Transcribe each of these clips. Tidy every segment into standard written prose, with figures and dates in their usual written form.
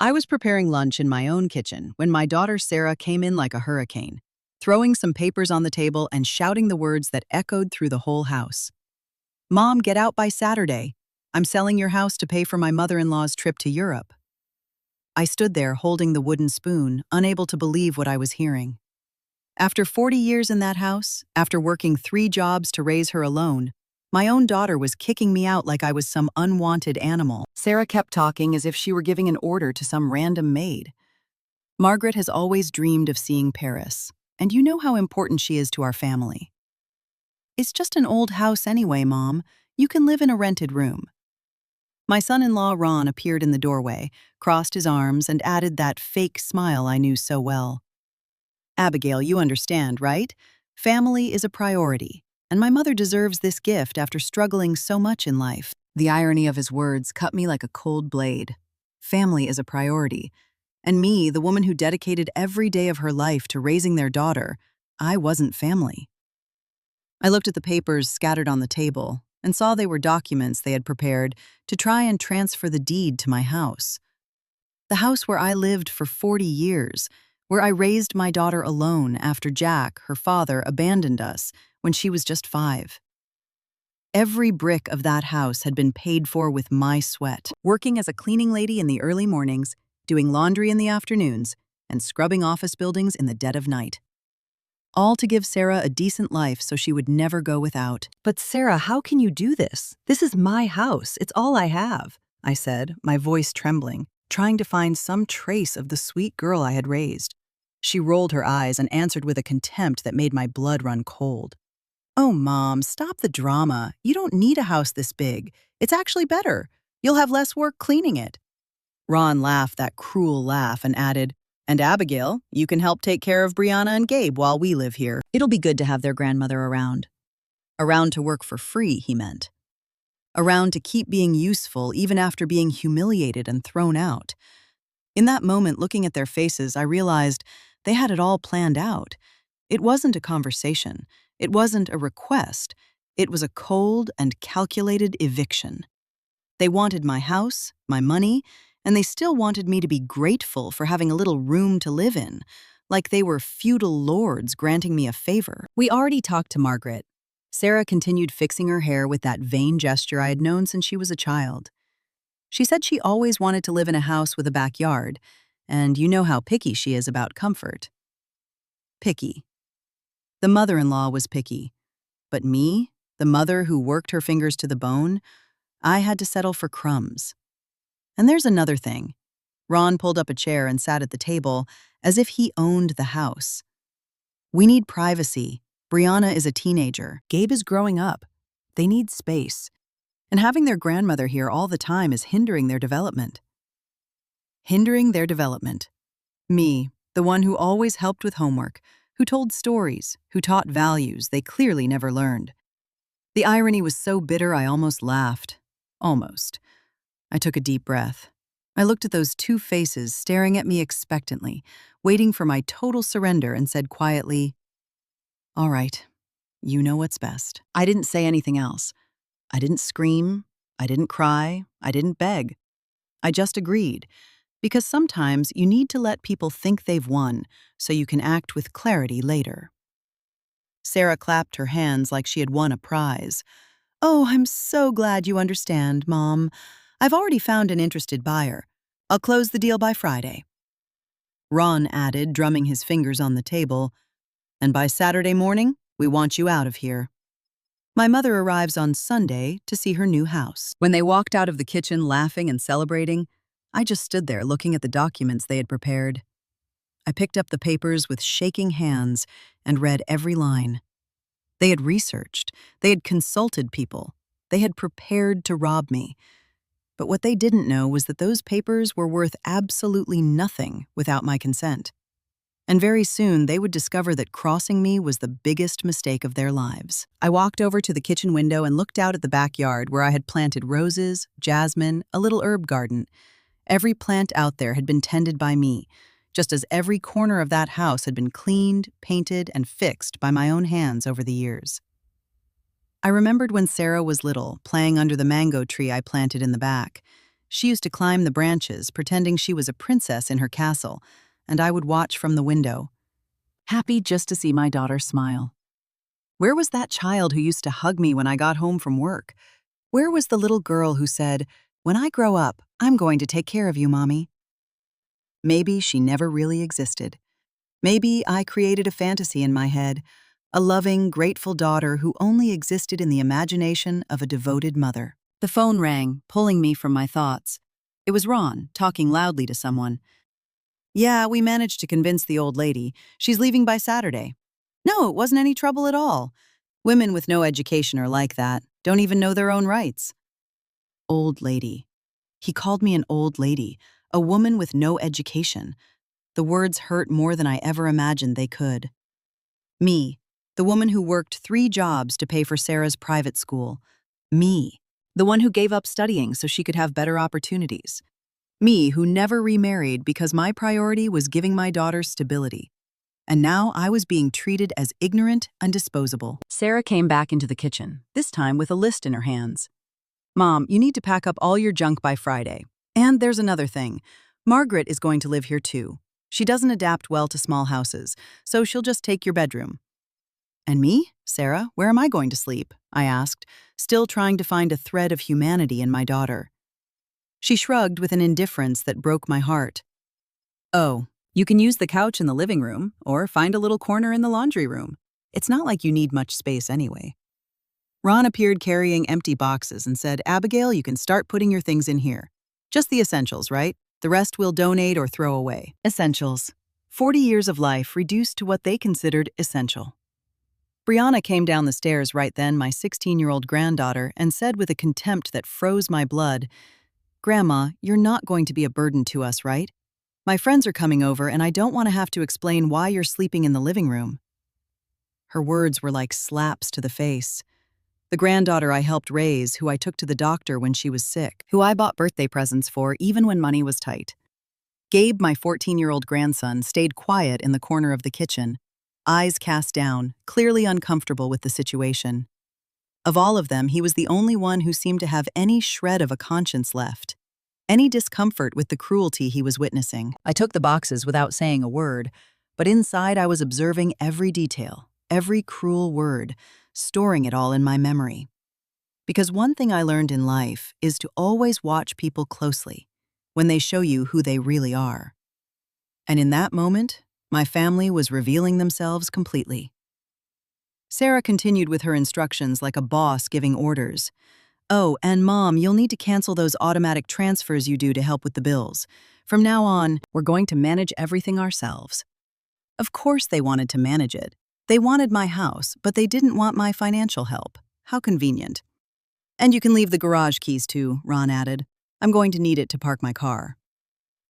I was preparing lunch in my own kitchen when my daughter Sarah came in like a hurricane, throwing some papers on the table and shouting the words that echoed through the whole house. "Mom, get out by Saturday. I'm selling your house to pay for my mother-in-law's trip to Europe." I stood there holding the wooden spoon, unable to believe what I was hearing. After 40 years in that house, after working 3 jobs to raise her alone, my own daughter was kicking me out like I was some unwanted animal. Sarah kept talking as if she were giving an order to some random maid. "Margaret has always dreamed of seeing Paris, and you know how important she is to our family. It's just an old house anyway, Mom. You can live in a rented room." My son-in-law Ron appeared in the doorway, crossed his arms, and added that fake smile I knew so well. "Abigail, you understand, right? Family is a priority, and my mother deserves this gift after struggling so much in life." The irony of his words cut me like a cold blade. Family is a priority. And me, the woman who dedicated every day of her life to raising their daughter, I wasn't family. I looked at the papers scattered on the table and saw they were documents they had prepared to try and transfer the deed to my house. The house where I lived for 40 years, where I raised my daughter alone after Jack, her father, abandoned us when she was just 5. Every brick of that house had been paid for with my sweat, working as a cleaning lady in the early mornings, doing laundry in the afternoons, and scrubbing office buildings in the dead of night. All to give Sarah a decent life so she would never go without. "But Sarah, how can you do this? This is my house. It's all I have," I said, my voice trembling, trying to find some trace of the sweet girl I had raised. She rolled her eyes and answered with a contempt that made my blood run cold. "Oh, Mom, stop the drama. You don't need a house this big. It's actually better. You'll have less work cleaning it." Ron laughed that cruel laugh and added, "And Abigail, you can help take care of Brianna and Gabe while we live here. It'll be good to have their grandmother around." Around to work for free, he meant. Around to keep being useful even after being humiliated and thrown out. In that moment, looking at their faces, I realized they had it all planned out. It wasn't a conversation. It wasn't a request. It was a cold and calculated eviction. They wanted my house, my money, and they still wanted me to be grateful for having a little room to live in, like they were feudal lords granting me a favor. We already talked to Margaret. Sarah continued fixing her hair with that vain gesture I had known since she was a child. She said she always wanted to live in a house with a backyard, and you know how picky she is about comfort. Picky. The mother-in-law was picky. But me, the mother who worked her fingers to the bone, I had to settle for crumbs. And there's another thing. Ron pulled up a chair and sat at the table, as if he owned the house. "We need privacy. Brianna is a teenager. Gabe is growing up. They need space. And having their grandmother here all the time is hindering their development." Hindering their development. Me, the one who always helped with homework, who told stories, who taught values they clearly never learned. The irony was so bitter I almost laughed. Almost. I took a deep breath. I looked at those 2 faces staring at me expectantly, waiting for my total surrender, and said quietly, "All right, you know what's best." I didn't say anything else. I didn't scream. I didn't cry. I didn't beg. I just agreed, because sometimes you need to let people think they've won so you can act with clarity later. Sarah clapped her hands like she had won a prize. "Oh, I'm so glad you understand, Mom. I've already found an interested buyer. I'll close the deal by Friday." Ron added, drumming his fingers on the table, "And by Saturday morning, we want you out of here." My mother arrives on Sunday to see her new house. When they walked out of the kitchen laughing and celebrating, I just stood there looking at the documents they had prepared. I picked up the papers with shaking hands and read every line. They had researched, they had consulted people, they had prepared to rob me. But what they didn't know was that those papers were worth absolutely nothing without my consent. And very soon they would discover that crossing me was the biggest mistake of their lives. I walked over to the kitchen window and looked out at the backyard where I had planted roses, jasmine, a little herb garden. Every plant out there had been tended by me, just as every corner of that house had been cleaned, painted, and fixed by my own hands over the years. I remembered when Sarah was little, playing under the mango tree I planted in the back. She used to climb the branches, pretending she was a princess in her castle, and I would watch from the window, happy just to see my daughter smile. Where was that child who used to hug me when I got home from work? Where was the little girl who said, "When I grow up, I'm going to take care of you, Mommy"? Maybe she never really existed. Maybe I created a fantasy in my head, a loving, grateful daughter who only existed in the imagination of a devoted mother. The phone rang, pulling me from my thoughts. It was Ron, talking loudly to someone. "Yeah, we managed to convince the old lady. She's leaving by Saturday." No, it wasn't any trouble at all. Women with no education are like that, don't even know their own rights. Old lady. He called me an old lady, a woman with no education. The words hurt more than I ever imagined they could. Me, the woman who worked 3 jobs to pay for Sarah's private school. Me, the one who gave up studying so she could have better opportunities. Me, who never remarried because my priority was giving my daughter stability. And now I was being treated as ignorant and disposable. Sarah came back into the kitchen, this time with a list in her hands. "Mom, you need to pack up all your junk by Friday. And there's another thing. Margaret is going to live here too. She doesn't adapt well to small houses, so she'll just take your bedroom." "And me, Sarah, where am I going to sleep?" I asked, still trying to find a thread of humanity in my daughter. She shrugged with an indifference that broke my heart. "Oh, you can use the couch in the living room, or find a little corner in the laundry room. It's not like you need much space anyway." Ron appeared carrying empty boxes and said, "Abigail, you can start putting your things in here. Just the essentials, right? The rest we'll donate or throw away." Essentials. 40 years of life reduced to what they considered essential. Brianna came down the stairs right then, my 16-year-old granddaughter, and said with a contempt that froze my blood, "Grandma, you're not going to be a burden to us, right? My friends are coming over and I don't want to have to explain why you're sleeping in the living room." Her words were like slaps to the face. The granddaughter I helped raise, who I took to the doctor when she was sick, who I bought birthday presents for even when money was tight. Gabe, my 14-year-old grandson, stayed quiet in the corner of the kitchen, eyes cast down, clearly uncomfortable with the situation. Of all of them, he was the only one who seemed to have any shred of a conscience left, any discomfort with the cruelty he was witnessing. I took the boxes without saying a word, but inside I was observing every detail, every cruel word, storing it all in my memory. Because one thing I learned in life is to always watch people closely when they show you who they really are. And in that moment, my family was revealing themselves completely. Sarah continued with her instructions like a boss giving orders. "Oh, and Mom, you'll need to cancel those automatic transfers you do to help with the bills. From now on, we're going to manage everything ourselves." Of course they wanted to manage it. They wanted my house, but they didn't want my financial help. How convenient. "And you can leave the garage keys too," Ron added. "I'm going to need it to park my car."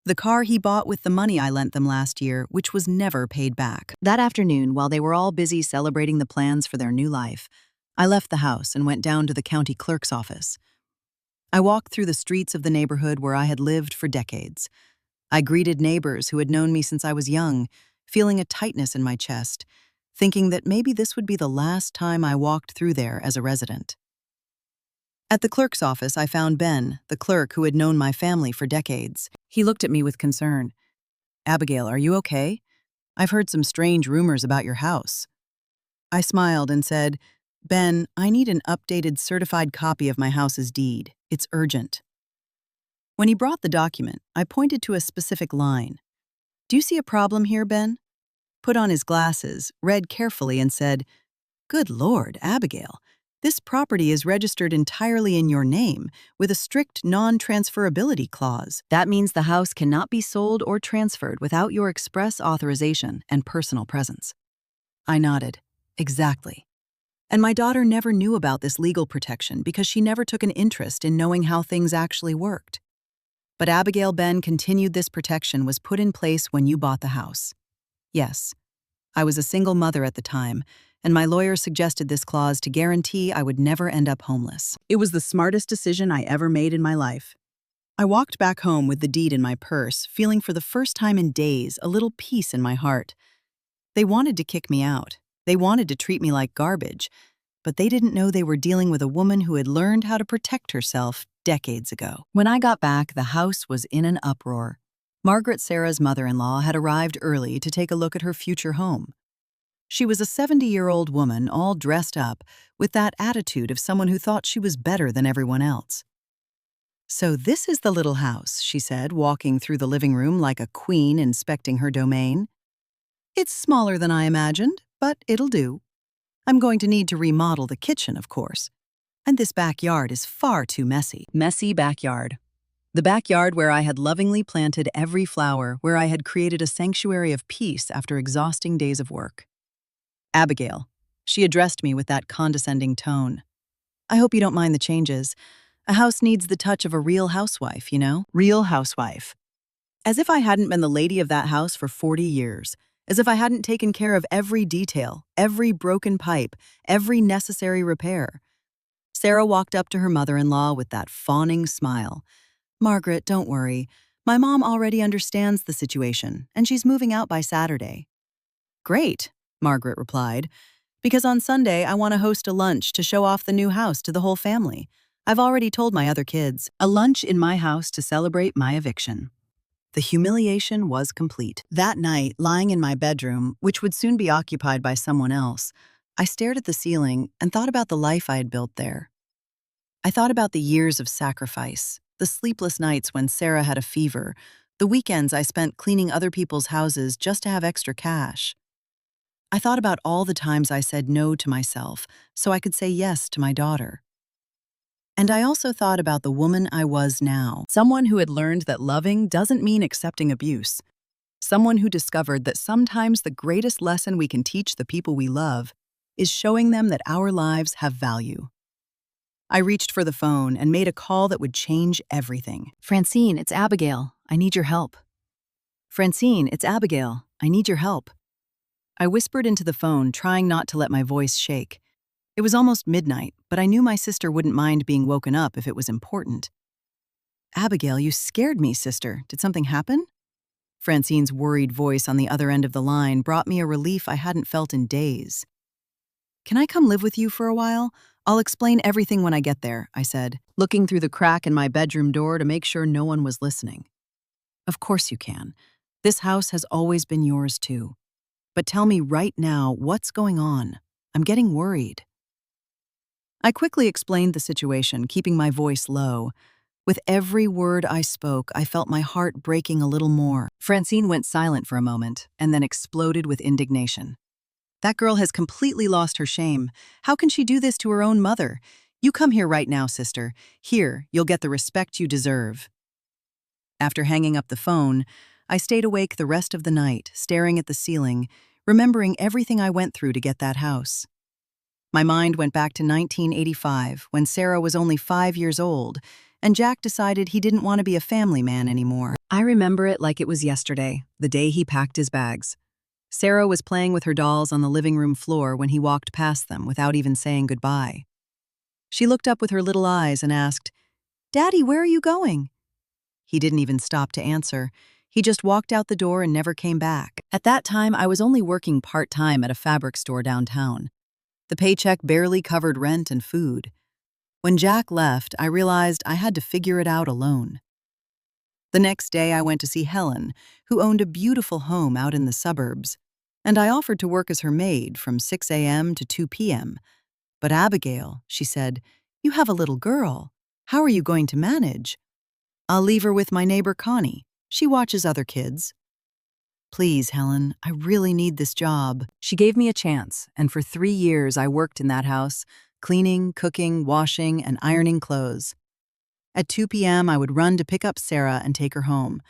The car he bought with the money I lent them last year, which was never paid back. That afternoon, while they were all busy celebrating the plans for their new life, I left the house and went down to the county clerk's office. I walked through the streets of the neighborhood where I had lived for decades. I greeted neighbors who had known me since I was young, feeling a tightness in my chest, thinking that maybe this would be the last time I walked through there as a resident. At the clerk's office, I found Ben, the clerk who had known my family for decades. He looked at me with concern. "Abigail, are you okay? I've heard some strange rumors about your house." I smiled and said, "Ben, I need an updated certified copy of my house's deed. It's urgent." When he brought the document, I pointed to a specific line. "Do you see a problem here, Ben?" Put on his glasses, read carefully, and said, "Good Lord, Abigail. This property is registered entirely in your name, with a strict non-transferability clause. That means the house cannot be sold or transferred without your express authorization and personal presence." I nodded. Exactly. And my daughter never knew about this legal protection because she never took an interest in knowing how things actually worked. But Abigail, Ben continued, this protection was put in place when you bought the house. Yes, I was a single mother at the time, and my lawyer suggested this clause to guarantee I would never end up homeless. It was the smartest decision I ever made in my life. I walked back home with the deed in my purse, feeling for the first time in days a little peace in my heart. They wanted to kick me out. They wanted to treat me like garbage, but they didn't know they were dealing with a woman who had learned how to protect herself decades ago. When I got back, the house was in an uproar. Margaret, Sarah's mother-in-law, had arrived early to take a look at her future home. She was a 70-year-old woman, all dressed up, with that attitude of someone who thought she was better than everyone else. "So this is the little house," she said, walking through the living room like a queen inspecting her domain. "It's smaller than I imagined, but it'll do. I'm going to need to remodel the kitchen, of course. And this backyard is far too messy." Messy backyard. The backyard where I had lovingly planted every flower, where I had created a sanctuary of peace after exhausting days of work. "Abigail," she addressed me with that condescending tone. "I hope you don't mind the changes. A house needs the touch of a real housewife, you know? Real housewife." As if I hadn't been the lady of that house for 40 years. As if I hadn't taken care of every detail, every broken pipe, every necessary repair. Sarah walked up to her mother-in-law with that fawning smile. "Margaret, don't worry. My mom already understands the situation, and she's moving out by Saturday." "Great," Margaret replied, "because on Sunday I want to host a lunch to show off the new house to the whole family. I've already told my other kids. A lunch in my house to celebrate my eviction." The humiliation was complete. That night, lying in my bedroom, which would soon be occupied by someone else, I stared at the ceiling and thought about the life I had built there. I thought about the years of sacrifice, the sleepless nights when Sarah had a fever, the weekends I spent cleaning other people's houses just to have extra cash. I thought about all the times I said no to myself so I could say yes to my daughter. And I also thought about the woman I was now, someone who had learned that loving doesn't mean accepting abuse, someone who discovered that sometimes the greatest lesson we can teach the people we love is showing them that our lives have value. I reached for the phone and made a call that would change everything. "Francine, it's Abigail. I need your help." "Francine, it's Abigail. I need your help." I whispered into the phone, trying not to let my voice shake. It was almost midnight, but I knew my sister wouldn't mind being woken up if it was important. "Abigail, you scared me, sister. Did something happen?" Francine's worried voice on the other end of the line brought me a relief I hadn't felt in days. "Can I come live with you for a while? I'll explain everything when I get there," I said, looking through the crack in my bedroom door to make sure no one was listening. "Of course you can. This house has always been yours too. But tell me right now, what's going on? I'm getting worried." I quickly explained the situation, keeping my voice low. With every word I spoke, I felt my heart breaking a little more. Francine went silent for a moment and then exploded with indignation. "That girl has completely lost her shame. How can she do this to her own mother? You come here right now, sister. Here, you'll get the respect you deserve." After hanging up the phone, I stayed awake the rest of the night, staring at the ceiling, remembering everything I went through to get that house. My mind went back to 1985, when Sarah was only 5 years old, and Jack decided he didn't want to be a family man anymore. I remember it like it was yesterday, the day he packed his bags. Sarah was playing with her dolls on the living room floor when he walked past them without even saying goodbye. She looked up with her little eyes and asked, "Daddy, where are you going?" He didn't even stop to answer. He just walked out the door and never came back. At that time, I was only working part-time at a fabric store downtown. The paycheck barely covered rent and food. When Jack left, I realized I had to figure it out alone. The next day, I went to see Helen, who owned a beautiful home out in the suburbs, and I offered to work as her maid from 6 a.m. to 2 p.m. "But Abigail," she said, "you have a little girl. How are you going to manage?" "I'll leave her with my neighbor Connie. She watches other kids." "Please, Helen, I really need this job." She gave me a chance, and for 3 years I worked in that house, cleaning, cooking, washing, and ironing clothes. At 2 p.m., I would run to pick up Sarah and take her home.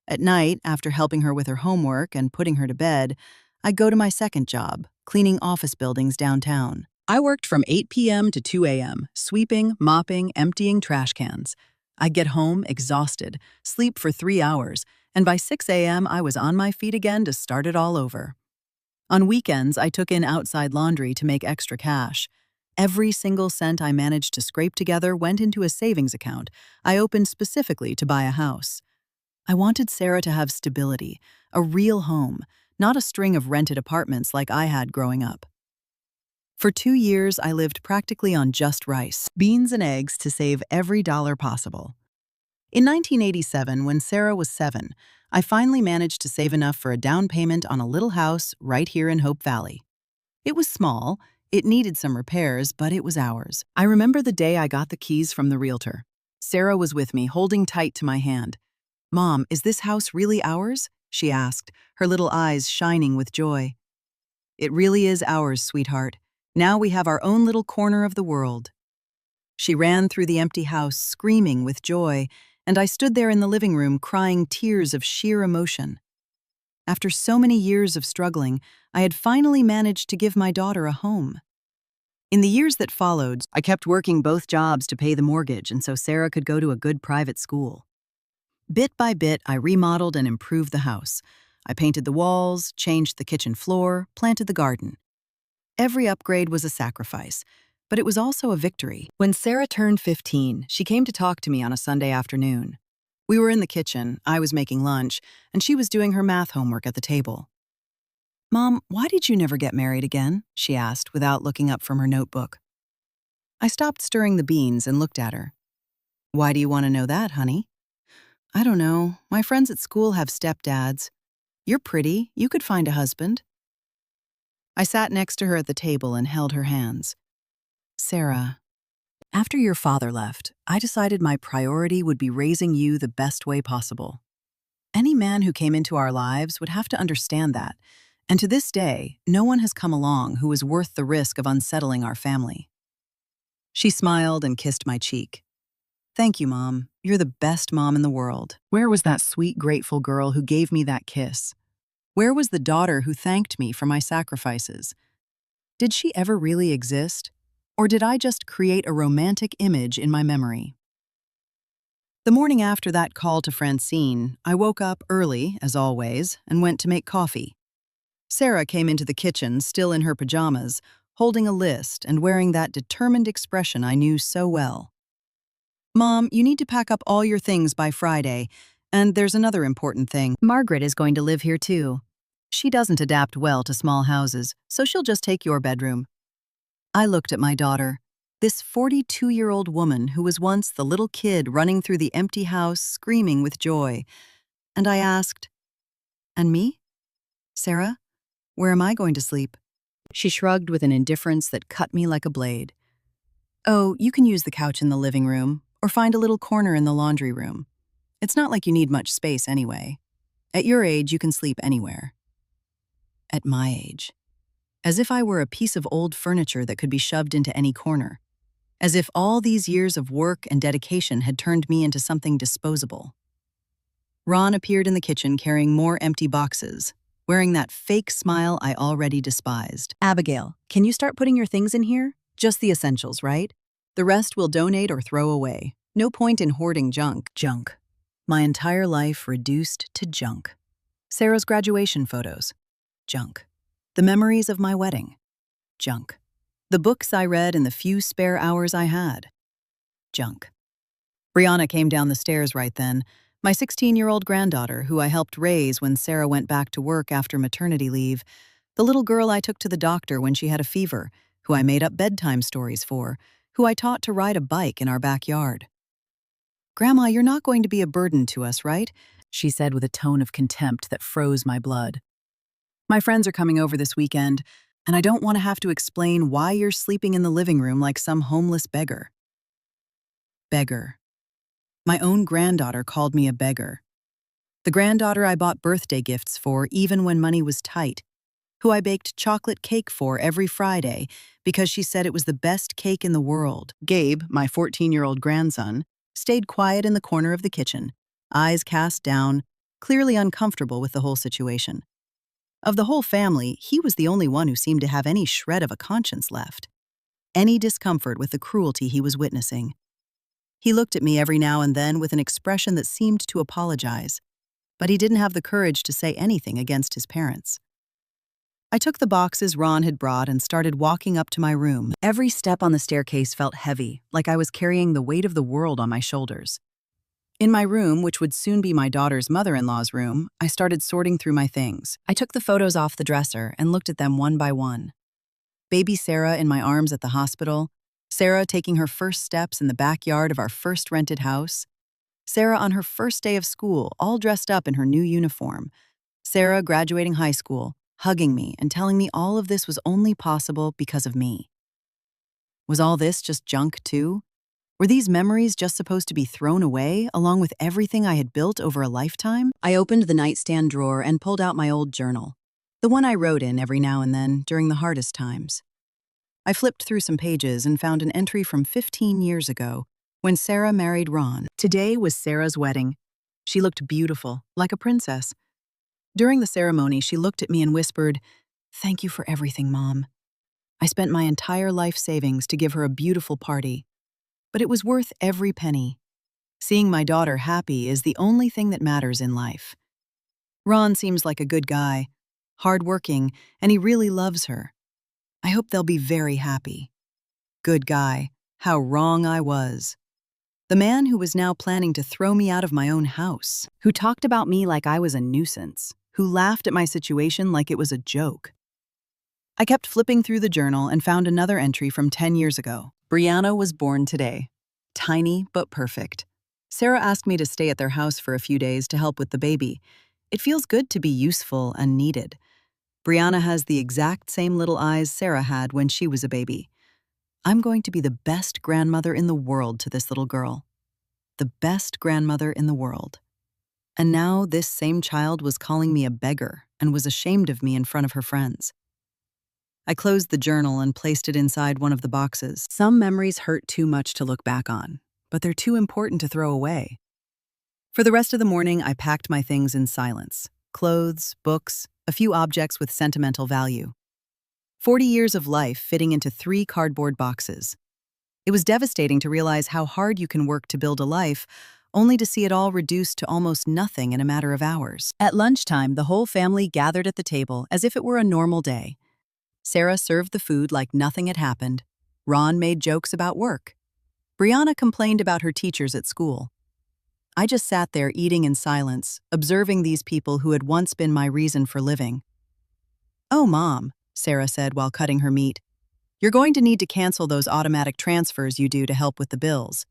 At night, after helping her with her homework and putting her to bed, I'd go to my second job, cleaning office buildings downtown. I worked from 8 p.m. to 2 a.m., sweeping, mopping, emptying trash cans. I'd get home exhausted, sleep for 3 hours, and by 6 a.m. I was on my feet again to start it all over. On weekends, I took in outside laundry to make extra cash. Every single cent I managed to scrape together went into a savings account I opened specifically to buy a house. I wanted Sarah to have stability, a real home, not a string of rented apartments like I had growing up. For 2 years, I lived practically on just rice, beans, and eggs to save every dollar possible. In 1987, when Sarah was 7, I finally managed to save enough for a down payment on a little house right here in Hope Valley. It was small, it needed some repairs, but it was ours. I remember the day I got the keys from the realtor. Sarah was with me, holding tight to my hand. "Mom, is this house really ours?" she asked, her little eyes shining with joy. "It really is ours, sweetheart. Now we have our own little corner of the world." She ran through the empty house, screaming with joy, and I stood there in the living room crying tears of sheer emotion. After so many years of struggling, I had finally managed to give my daughter a home. In the years that followed, I kept working both jobs to pay the mortgage and so Sarah could go to a good private school. Bit by bit, I remodeled and improved the house. I painted the walls, changed the kitchen floor, planted the garden. Every upgrade was a sacrifice, but it was also a victory. When Sarah turned 15, she came to talk to me on a Sunday afternoon. We were in the kitchen, I was making lunch, and she was doing her math homework at the table. "Mom, why did you never get married again?" she asked without looking up from her notebook. I stopped stirring the beans and looked at her. "Why do you want to know that, honey?" "I don't know. My friends at school have stepdads. You're pretty. You could find a husband." I sat next to her at the table and held her hands. "Sarah, after your father left, I decided my priority would be raising you the best way possible. Any man who came into our lives would have to understand that, and to this day, no one has come along who is worth the risk of unsettling our family." She smiled and kissed my cheek. "Thank you, Mom. You're the best mom in the world." Where was that sweet, grateful girl who gave me that kiss? Where was the daughter who thanked me for my sacrifices? Did she ever really exist? Or did I just create a romantic image in my memory? The morning after that call to Francine, I woke up early, as always, and went to make coffee. Sarah came into the kitchen, still in her pajamas, holding a list and wearing that determined expression I knew so well. "Mom, you need to pack up all your things by Friday, and there's another important thing. Margaret is going to live here too. She doesn't adapt well to small houses, so she'll just take your bedroom." I looked at my daughter, this 42-year-old woman who was once the little kid running through the empty house screaming with joy, and I asked, "And me? Sarah, where am I going to sleep?" She shrugged with an indifference that cut me like a blade. "Oh, you can use the couch in the living room, or find a little corner in the laundry room. It's not like you need much space anyway. At your age, you can sleep anywhere." At my age. As if I were a piece of old furniture that could be shoved into any corner. As if all these years of work and dedication had turned me into something disposable. Ron appeared in the kitchen carrying more empty boxes, wearing that fake smile I already despised. "Abigail, can you start putting your things in here? Just the essentials, right? The rest we'll donate or throw away. No point in hoarding junk." Junk. My entire life reduced to junk. Sarah's graduation photos. Junk. The memories of my wedding. Junk. The books I read in the few spare hours I had. Junk. Brianna came down the stairs right then, my 16-year-old granddaughter who I helped raise when Sarah went back to work after maternity leave, the little girl I took to the doctor when she had a fever, who I made up bedtime stories for, who I taught to ride a bike in our backyard. "Grandma, you're not going to be a burden to us, right?" she said with a tone of contempt that froze my blood. "My friends are coming over this weekend, and I don't want to have to explain why you're sleeping in the living room like some homeless beggar." Beggar. My own granddaughter called me a beggar. The granddaughter I bought birthday gifts for even when money was tight, who I baked chocolate cake for every Friday because she said it was the best cake in the world. Gabe, my 14-year-old grandson, stayed quiet in the corner of the kitchen, eyes cast down, clearly uncomfortable with the whole situation. Of the whole family, he was the only one who seemed to have any shred of a conscience left, any discomfort with the cruelty he was witnessing. He looked at me every now and then with an expression that seemed to apologize, but he didn't have the courage to say anything against his parents. I took the boxes Ron had brought and started walking up to my room. Every step on the staircase felt heavy, like I was carrying the weight of the world on my shoulders. In my room, which would soon be my daughter's mother-in-law's room, I started sorting through my things. I took the photos off the dresser and looked at them one by one. Baby Sarah in my arms at the hospital, Sarah taking her first steps in the backyard of our first rented house, Sarah on her first day of school, all dressed up in her new uniform, Sarah graduating high school, hugging me and telling me all of this was only possible because of me. Was all this just junk too? Were these memories just supposed to be thrown away, along with everything I had built over a lifetime? I opened the nightstand drawer and pulled out my old journal, the one I wrote in every now and then during the hardest times. I flipped through some pages and found an entry from 15 years ago, when Sarah married Ron. Today was Sarah's wedding. She looked beautiful, like a princess. During the ceremony, she looked at me and whispered, "Thank you for everything, Mom. I spent my entire life savings to give her a beautiful party. But it was worth every penny. Seeing my daughter happy is the only thing that matters in life. Ron seems like a good guy, hardworking, and he really loves her. I hope they'll be very happy." Good guy. How wrong I was. The man who was now planning to throw me out of my own house, who talked about me like I was a nuisance, who laughed at my situation like it was a joke. I kept flipping through the journal and found another entry from 10 years ago. Brianna was born today. Tiny but perfect. Sarah asked me to stay at their house for a few days to help with the baby. It feels good to be useful and needed. Brianna has the exact same little eyes Sarah had when she was a baby. I'm going to be the best grandmother in the world to this little girl. The best grandmother in the world. And now this same child was calling me a beggar and was ashamed of me in front of her friends. I closed the journal and placed it inside one of the boxes. Some memories hurt too much to look back on, but they're too important to throw away. For the rest of the morning, I packed my things in silence. Clothes, books, a few objects with sentimental value. 40 years of life fitting into 3 cardboard boxes. It was devastating to realize how hard you can work to build a life, only to see it all reduced to almost nothing in a matter of hours. At lunchtime, the whole family gathered at the table as if it were a normal day. Sarah served the food like nothing had happened. Ron made jokes about work. Brianna complained about her teachers at school. I just sat there eating in silence, observing these people who had once been my reason for living. "Oh, Mom," Sarah said while cutting her meat, "you're going to need to cancel those automatic transfers you do to help with the bills.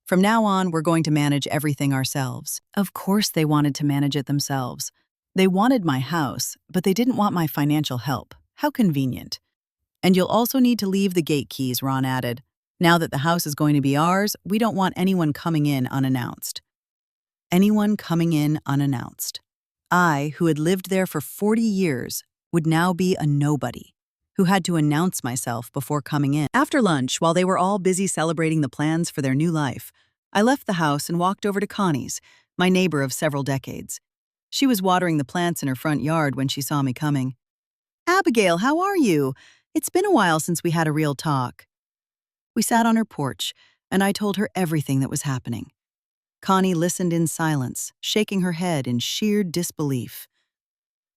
From now on, we're going to manage everything ourselves." Of course they wanted to manage it themselves. They wanted my house, but they didn't want my financial help. How convenient. "And you'll also need to leave the gate keys," Ron added. "Now that the house is going to be ours, we don't want anyone coming in unannounced." Anyone coming in unannounced. I, who had lived there for 40 years, would now be a nobody, who had to announce myself before coming in. After lunch, while they were all busy celebrating the plans for their new life, I left the house and walked over to Connie's, my neighbor of several decades. She was watering the plants in her front yard when she saw me coming. "Abigail, how are you? It's been a while since we had a real talk." We sat on her porch, and I told her everything that was happening. Connie listened in silence, shaking her head in sheer disbelief.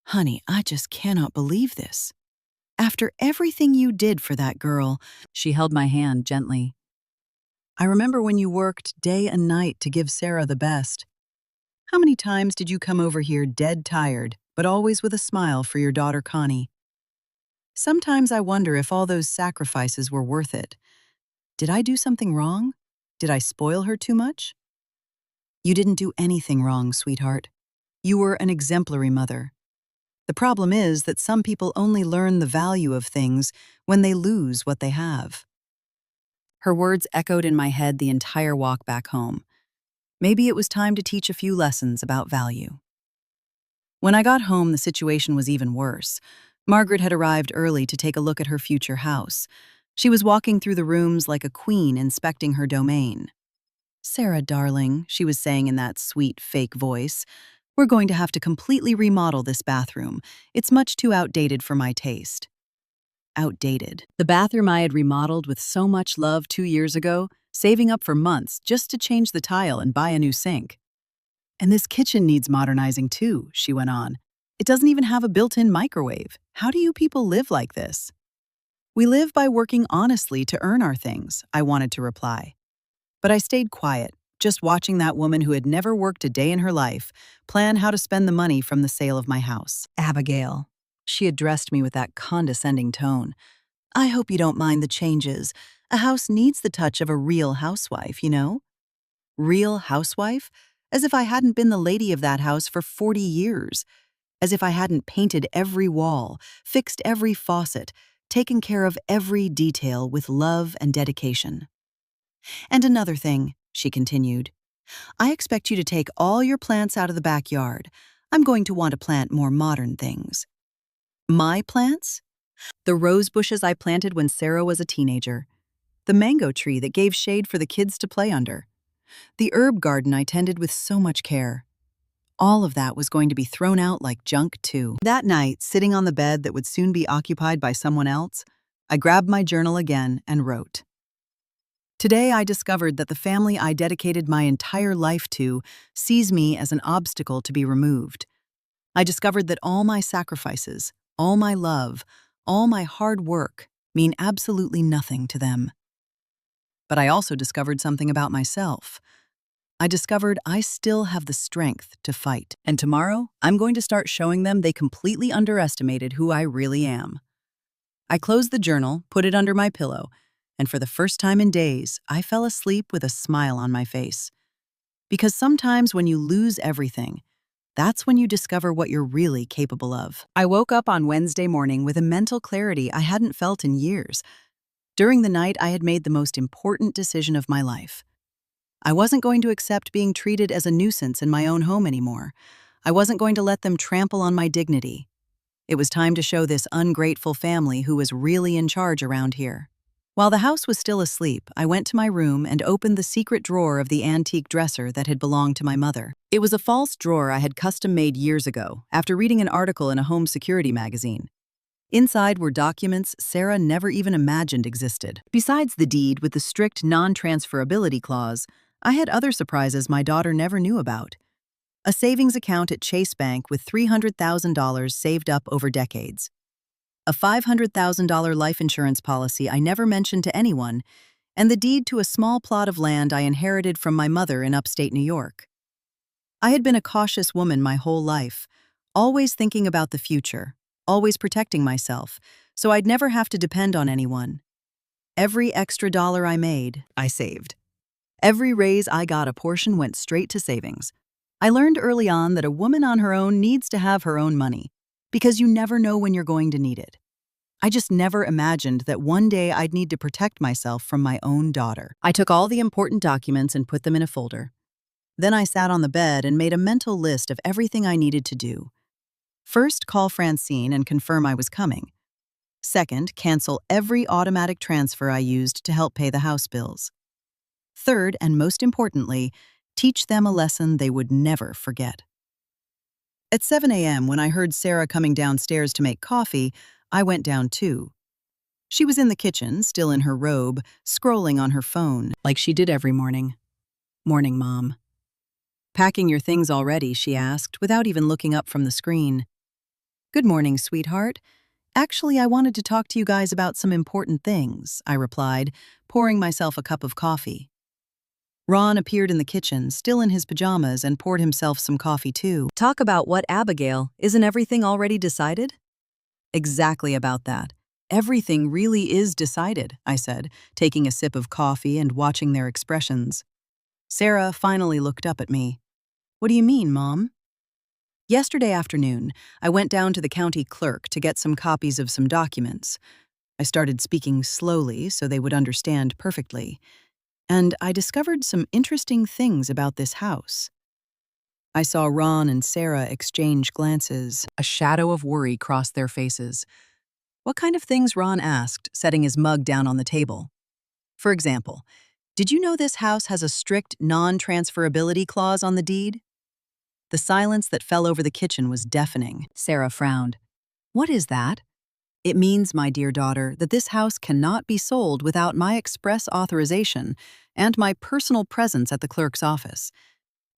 "Honey, I just cannot believe this. After everything you did for that girl," she held my hand gently. "I remember when you worked day and night to give Sarah the best. How many times did you come over here dead tired, but always with a smile for your daughter Connie? Sometimes I wonder if all those sacrifices were worth it. Did I do something wrong? Did I spoil her too much?" "You didn't do anything wrong, sweetheart. You were an exemplary mother. The problem is that some people only learn the value of things when they lose what they have." Her words echoed in my head the entire walk back home. Maybe it was time to teach a few lessons about value. When I got home, the situation was even worse. Margaret had arrived early to take a look at her future house. She was walking through the rooms like a queen inspecting her domain. "Sarah, darling," she was saying in that sweet, fake voice, "we're going to have to completely remodel this bathroom. It's much too outdated for my taste." Outdated. The bathroom I had remodeled with so much love 2 years ago, saving up for months just to change the tile and buy a new sink. "And this kitchen needs modernizing too," she went on. "It doesn't even have a built-in microwave. How do you people live like this?" "We live by working honestly to earn our things," I wanted to reply. But I stayed quiet, just watching that woman who had never worked a day in her life plan how to spend the money from the sale of my house. "Abigail." She addressed me with that condescending tone. I hope you don't mind the changes. A house needs the touch of a real housewife, you know? Real housewife? As if I hadn't been the lady of that house for 40 years. As if I hadn't painted every wall, fixed every faucet, taken care of every detail with love and dedication. And another thing, she continued, I expect you to take all your plants out of the backyard. I'm going to want to plant more modern things. My plants? The rose bushes I planted when Sarah was a teenager. The mango tree that gave shade for the kids to play under. The herb garden I tended with so much care. All of that was going to be thrown out like junk, too. That night, sitting on the bed that would soon be occupied by someone else, I grabbed my journal again and wrote. Today, I discovered that the family I dedicated my entire life to sees me as an obstacle to be removed. I discovered that all my sacrifices, all my love, all my hard work mean absolutely nothing to them. But I also discovered something about myself. I discovered I still have the strength to fight. And tomorrow, I'm going to start showing them they completely underestimated who I really am. I closed the journal, put it under my pillow, and for the first time in days, I fell asleep with a smile on my face. Because sometimes when you lose everything, that's when you discover what you're really capable of. I woke up on Wednesday morning with a mental clarity I hadn't felt in years. During the night, I had made the most important decision of my life. I wasn't going to accept being treated as a nuisance in my own home anymore. I wasn't going to let them trample on my dignity. It was time to show this ungrateful family who was really in charge around here. While the house was still asleep, I went to my room and opened the secret drawer of the antique dresser that had belonged to my mother. It was a false drawer I had custom-made years ago, after reading an article in a home security magazine. Inside were documents Sarah never even imagined existed. Besides the deed with the strict non-transferability clause, I had other surprises my daughter never knew about. A savings account at Chase Bank with $300,000 saved up over decades. A $500,000 life insurance policy I never mentioned to anyone, and the deed to a small plot of land I inherited from my mother in upstate New York. I had been a cautious woman my whole life, always thinking about the future, always protecting myself, so I'd never have to depend on anyone. Every extra dollar I made, I saved. Every raise I got, a portion went straight to savings. I learned early on that a woman on her own needs to have her own money, because you never know when you're going to need it. I just never imagined that one day I'd need to protect myself from my own daughter. I took all the important documents and put them in a folder. Then I sat on the bed and made a mental list of everything I needed to do. First, call Francine and confirm I was coming. Second, cancel every automatic transfer I used to help pay the house bills. Third, and most importantly, teach them a lesson they would never forget. At 7 a.m., when I heard Sarah coming downstairs to make coffee, I went down too. She was in the kitchen, still in her robe, scrolling on her phone, like she did every morning. Morning, Mom. Packing your things already, she asked, without even looking up from the screen. Good morning, sweetheart. Actually, I wanted to talk to you guys about some important things, I replied, pouring myself a cup of coffee. Ron appeared in the kitchen, still in his pajamas, and poured himself some coffee too. Talk about what, Abigail? Isn't everything already decided? Exactly about that. Everything really is decided, I said, taking a sip of coffee and watching their expressions. Sarah finally looked up at me. What do you mean, Mom? Yesterday afternoon, I went down to the county clerk to get some copies of some documents. I started speaking slowly so they would understand perfectly. And I discovered some interesting things about this house. I saw Ron and Sarah exchange glances. A shadow of worry crossed their faces. What kind of things, Ron asked, setting his mug down on the table. For example, did you know this house has a strict non-transferability clause on the deed? The silence that fell over the kitchen was deafening. Sarah frowned. What is that? It means, my dear daughter, that this house cannot be sold without my express authorization and my personal presence at the clerk's office.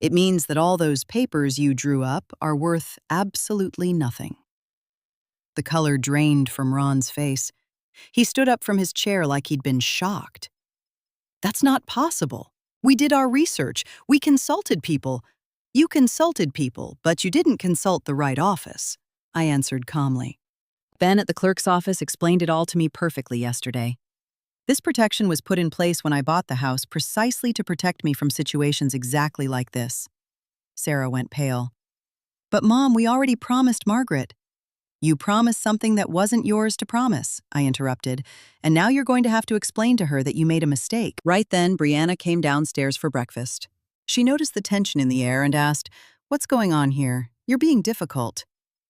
It means that all those papers you drew up are worth absolutely nothing. The color drained from Ron's face. He stood up from his chair like he'd been shocked. That's not possible. We did our research. We consulted people. You consulted people, but you didn't consult the right office, I answered calmly. Ben at the clerk's office explained it all to me perfectly yesterday. This protection was put in place when I bought the house precisely to protect me from situations exactly like this. Sarah went pale. But Mom, we already promised Margaret. You promised something that wasn't yours to promise, I interrupted, and now you're going to have to explain to her that you made a mistake. Right then, Brianna came downstairs for breakfast. She noticed the tension in the air and asked, "What's going on here? You're being difficult."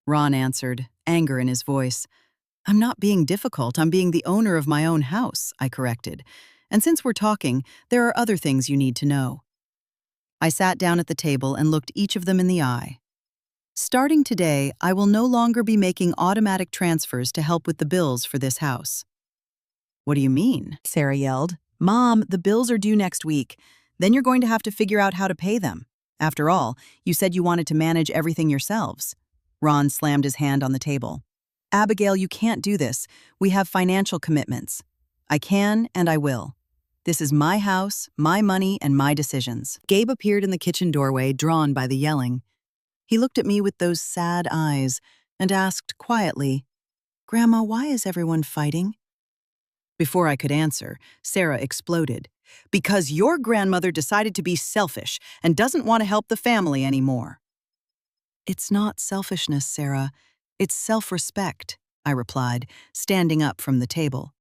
Ron answered, anger in his voice. "I'm not being difficult, I'm being the owner of my own house," I corrected. "And since we're talking, there are other things you need to know." I sat down at the table and looked each of them in the eye. Starting today, I will no longer be making automatic transfers to help with the bills for this house. "What do you mean?" Sarah yelled. "Mom, the bills are due next week. Then you're going to have to figure out how to pay them. After all, you said you wanted to manage everything yourselves." Ron slammed his hand on the table. "Abigail, you can't do this. We have financial commitments. I can and I will. This is my house, my money, and my decisions." Gabe appeared in the kitchen doorway, drawn by the yelling. He looked at me with those sad eyes and asked quietly, "Grandma, why is everyone fighting?" Before I could answer, Sarah exploded. "Because your grandmother decided to be selfish and doesn't want to help the family anymore." "It's not selfishness, Sarah. It's self-respect," I replied, standing up from the table.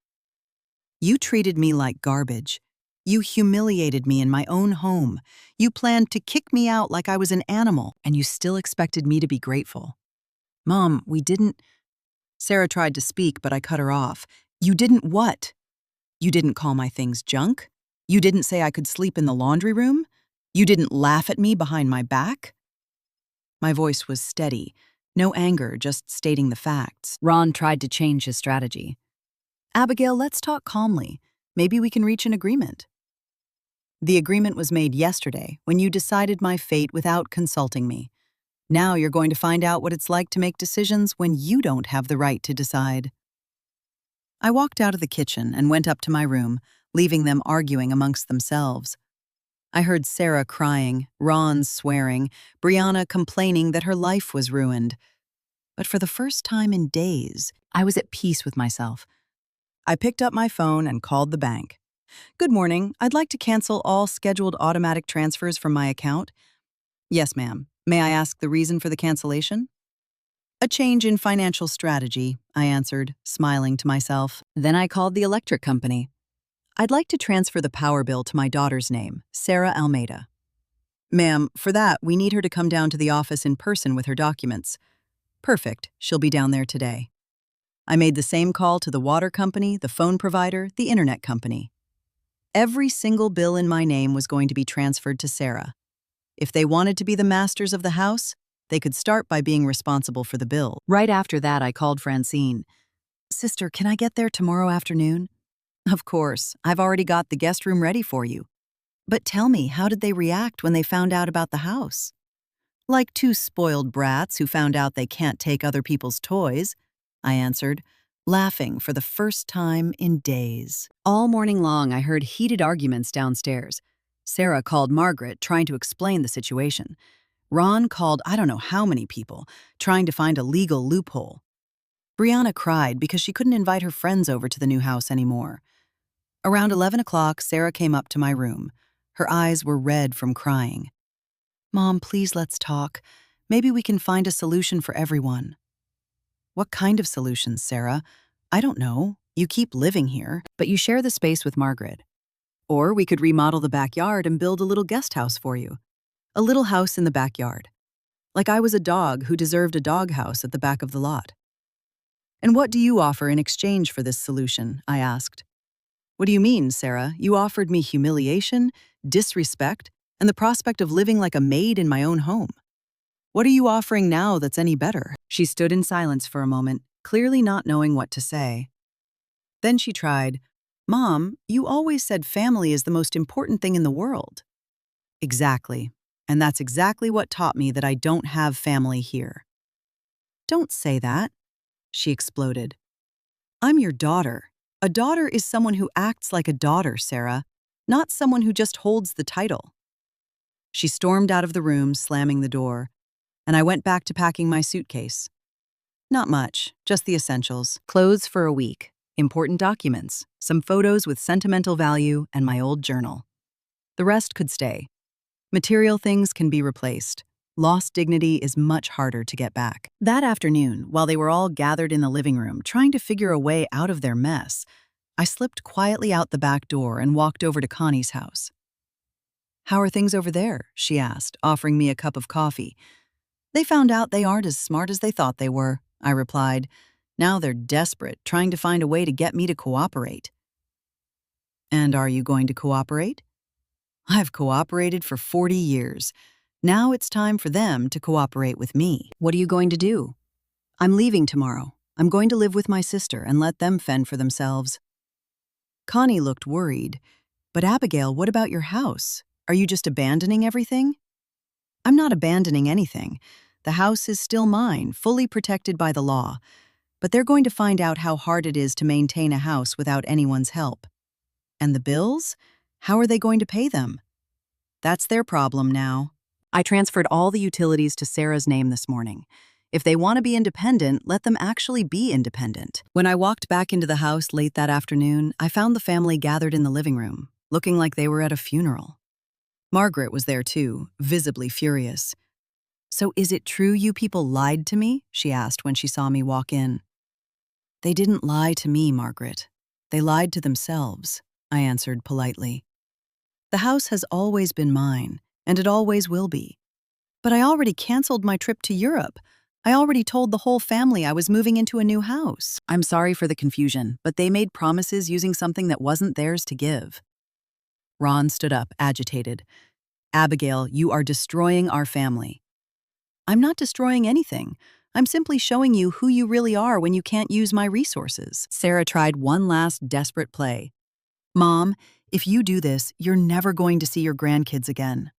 "You treated me like garbage. You humiliated me in my own home. You planned to kick me out like I was an animal, and you still expected me to be grateful." "Mom, we didn't—" Sarah tried to speak, but I cut her off. "You didn't what? You didn't call my things junk? You didn't say I could sleep in the laundry room? You didn't laugh at me behind my back?" My voice was steady. No anger, just stating the facts. Ron tried to change his strategy. "Abigail, let's talk calmly. Maybe we can reach an agreement." "The agreement was made yesterday, when you decided my fate without consulting me. Now you're going to find out what it's like to make decisions when you don't have the right to decide." I walked out of the kitchen and went up to my room, leaving them arguing amongst themselves. I heard Sarah crying, Ron swearing, Brianna complaining that her life was ruined. But for the first time in days, I was at peace with myself. I picked up my phone and called the bank. "Good morning. I'd like to cancel all scheduled automatic transfers from my account." "Yes, ma'am. May I ask the reason for the cancellation?" "A change in financial strategy," I answered, smiling to myself. Then I called the electric company. "I'd like to transfer the power bill to my daughter's name, Sarah Almeida." "Ma'am, for that, we need her to come down to the office in person with her documents." "Perfect. She'll be down there today." I made the same call to the water company, the phone provider, the internet company. Every single bill in my name was going to be transferred to Sarah. If they wanted to be the masters of the house, they could start by being responsible for the bill. Right after that, I called Francine. "Sister, can I get there tomorrow afternoon?" "Of course. I've already got the guest room ready for you." "But tell me, how did they react when they found out about the house?" "Like two spoiled brats who found out they can't take other people's toys," I answered, laughing for the first time in days. All morning long, I heard heated arguments downstairs. Sarah called Margaret, trying to explain the situation. Ron called I don't know how many people, trying to find a legal loophole. Brianna cried because she couldn't invite her friends over to the new house anymore. Around 11 o'clock, Sarah came up to my room. Her eyes were red from crying. "Mom, please let's talk. Maybe we can find a solution for everyone." "What kind of solutions, Sarah? I don't know. You keep living here, but you share the space with Margaret. Or we could remodel the backyard and build a little guest house for you. A little house in the backyard. Like I was a dog who deserved a doghouse at the back of the lot." "And what do you offer in exchange for this solution?" I asked. "What do you mean, Sarah? You offered me humiliation, disrespect, and the prospect of living like a maid in my own home. What are you offering now that's any better?" She stood in silence for a moment, clearly not knowing what to say. Then she tried, "Mom, you always said family is the most important thing in the world." "Exactly. And that's exactly what taught me that I don't have family here." "Don't say that," she exploded. "I'm your daughter. A daughter is someone who acts like a daughter, Sarah, not someone who just holds the title." She stormed out of the room, slamming the door, and I went back to packing my suitcase. Not much, just the essentials. Clothes for a week, important documents, some photos with sentimental value, and my old journal. The rest could stay. Material things can be replaced. Lost dignity is much harder to get back. That afternoon, while they were all gathered in the living room trying to figure a way out of their mess, I slipped quietly out the back door and walked over to Connie's house. "How are things over there?" she asked, offering me a cup of coffee. "They found out they aren't as smart as they thought they were," I replied. "Now they're desperate, trying to find a way to get me to cooperate." "And are you going to cooperate?" "I've cooperated for 40 years. Now it's time for them to cooperate with me." "What are you going to do?" "I'm leaving tomorrow. I'm going to live with my sister and let them fend for themselves." Connie looked worried. "But Abigail, what about your house? Are you just abandoning everything?" "I'm not abandoning anything. The house is still mine, fully protected by the law. But they're going to find out how hard it is to maintain a house without anyone's help. And the bills? How are they going to pay them?" "That's their problem now. I transferred all the utilities to Sarah's name this morning. If they want to be independent, let them actually be independent." When I walked back into the house late that afternoon, I found the family gathered in the living room, looking like they were at a funeral. Margaret was there too, visibly furious. "So is it true you people lied to me?" she asked when she saw me walk in. "They didn't lie to me, Margaret. They lied to themselves," I answered politely. "The house has always been mine, and it always will be. But I already canceled my trip to Europe. I already told the whole family I was moving into a new house." "I'm sorry for the confusion, but they made promises using something that wasn't theirs to give." Ron stood up, agitated. "Abigail, you are destroying our family." "I'm not destroying anything. I'm simply showing you who you really are when you can't use my resources." Sarah tried one last desperate play. "Mom, if you do this, you're never going to see your grandkids again."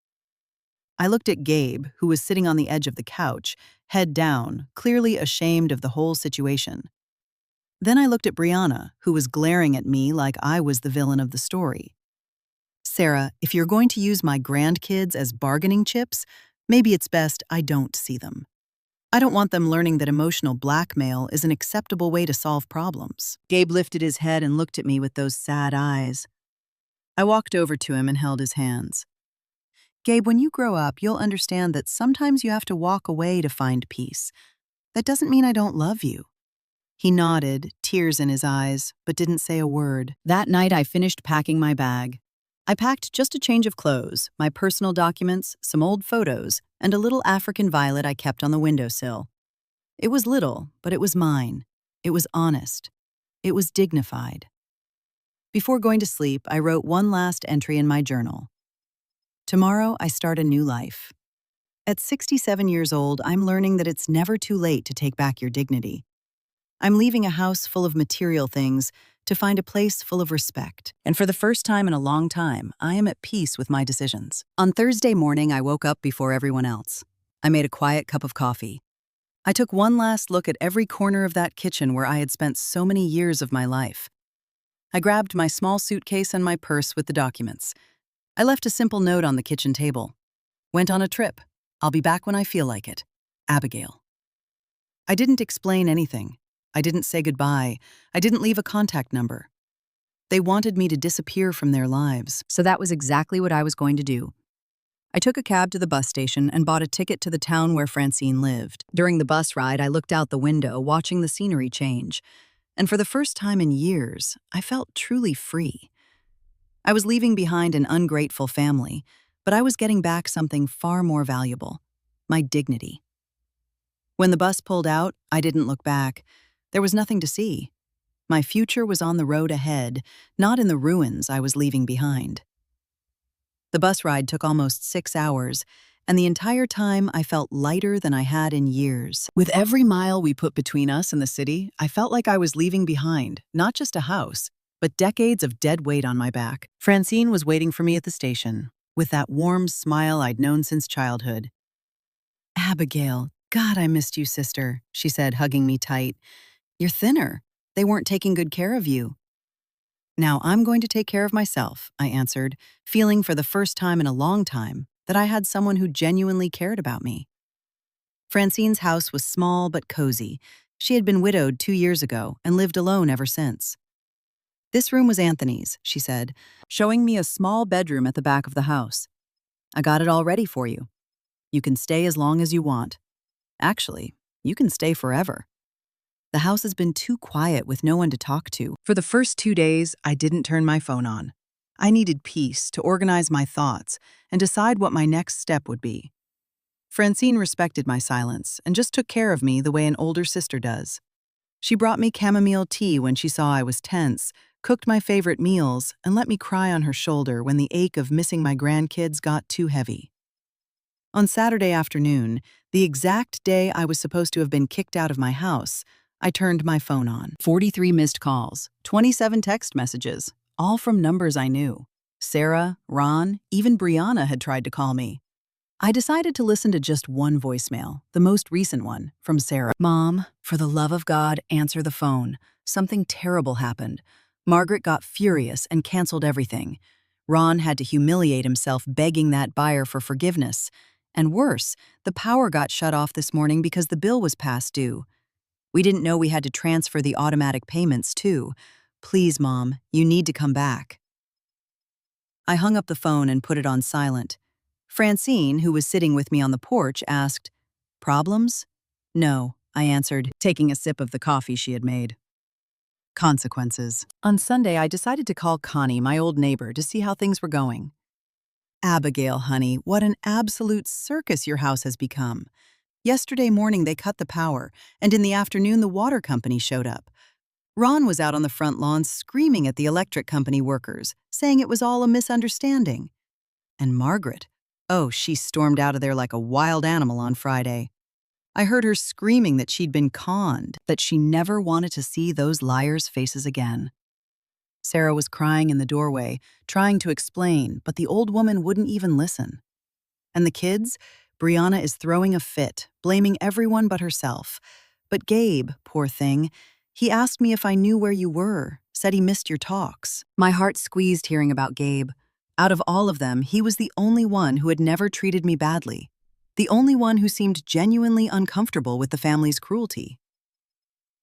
I looked at Gabe, who was sitting on the edge of the couch, head down, clearly ashamed of the whole situation. Then I looked at Brianna, who was glaring at me like I was the villain of the story. "Sarah, if you're going to use my grandkids as bargaining chips, maybe it's best I don't see them. I don't want them learning that emotional blackmail is an acceptable way to solve problems." Gabe lifted his head and looked at me with those sad eyes. I walked over to him and held his hands. "Gabe, when you grow up, you'll understand that sometimes you have to walk away to find peace. That doesn't mean I don't love you." He nodded, tears in his eyes, but didn't say a word. That night, I finished packing my bag. I packed just a change of clothes, my personal documents, some old photos, and a little African violet I kept on the windowsill. It was little, but it was mine. It was honest. It was dignified. Before going to sleep, I wrote one last entry in my journal. "Tomorrow, I start a new life. At 67 years old, I'm learning that it's never too late to take back your dignity. I'm leaving a house full of material things to find a place full of respect. And for the first time in a long time, I am at peace with my decisions." On Thursday morning, I woke up before everyone else. I made a quiet cup of coffee. I took one last look at every corner of that kitchen where I had spent so many years of my life. I grabbed my small suitcase and my purse with the documents. I left a simple note on the kitchen table. "Went on a trip. I'll be back when I feel like it. Abigail." I didn't explain anything. I didn't say goodbye. I didn't leave a contact number. They wanted me to disappear from their lives, so that was exactly what I was going to do. I took a cab to the bus station and bought a ticket to the town where Francine lived. During the bus ride, I looked out the window, watching the scenery change. And for the first time in years, I felt truly free. I was leaving behind an ungrateful family, but I was getting back something far more valuable: my dignity. When the bus pulled out, I didn't look back. There was nothing to see. My future was on the road ahead, not in the ruins I was leaving behind. The bus ride took almost 6 hours, and the entire time I felt lighter than I had in years. With every mile we put between us and the city, I felt like I was leaving behind, not just a house, but decades of dead weight on my back. Francine was waiting for me at the station, with that warm smile I'd known since childhood. "Abigail, God, I missed you, sister," she said, hugging me tight. "You're thinner. They weren't taking good care of you." "Now I'm going to take care of myself," I answered, feeling for the first time in a long time that I had someone who genuinely cared about me. Francine's house was small but cozy, She had been widowed 2 years ago and lived alone ever since. "This room was Anthony's," she said, showing me a small bedroom at the back of the house. "I got it all ready for you. You can stay as long as you want. Actually, you can stay forever. The house has been too quiet with no one to talk to." For the first 2 days, I didn't turn my phone on. I needed peace to organize my thoughts and decide what my next step would be. Francine respected my silence and just took care of me the way an older sister does. She brought me chamomile tea when she saw I was tense, cooked my favorite meals, and let me cry on her shoulder when the ache of missing my grandkids got too heavy. On Saturday afternoon, the exact day I was supposed to have been kicked out of my house, I turned my phone on. 43 missed calls, 27 text messages, all from numbers I knew. Sarah, Ron, even Brianna had tried to call me. I decided to listen to just one voicemail, the most recent one, from Sarah. "Mom, for the love of God, answer the phone. Something terrible happened. Margaret got furious and canceled everything. Ron had to humiliate himself begging that buyer for forgiveness. And worse, the power got shut off this morning because the bill was past due. We didn't know we had to transfer the automatic payments, too. Please, Mom, you need to come back." I hung up the phone and put it on silent. Francine, who was sitting with me on the porch, asked, "Problems?" "No," I answered, taking a sip of the coffee she had made. Consequences. On Sunday, I decided to call Connie, my old neighbor, to see how things were going. "Abigail, honey, what an absolute circus your house has become. Yesterday morning they cut the power, and in the afternoon the water company showed up. Ron was out on the front lawn screaming at the electric company workers, saying it was all a misunderstanding. And Margaret, oh, she stormed out of there like a wild animal on Friday. I heard her screaming that she'd been conned, that she never wanted to see those liars' faces again. Sarah was crying in the doorway, trying to explain, but the old woman wouldn't even listen. And the kids? Brianna is throwing a fit, blaming everyone but herself. But Gabe, poor thing, he asked me if I knew where you were, said he missed your talks. My heart squeezed hearing about Gabe. Out of all of them, he was the only one who had never treated me badly. The only one who seemed genuinely uncomfortable with the family's cruelty.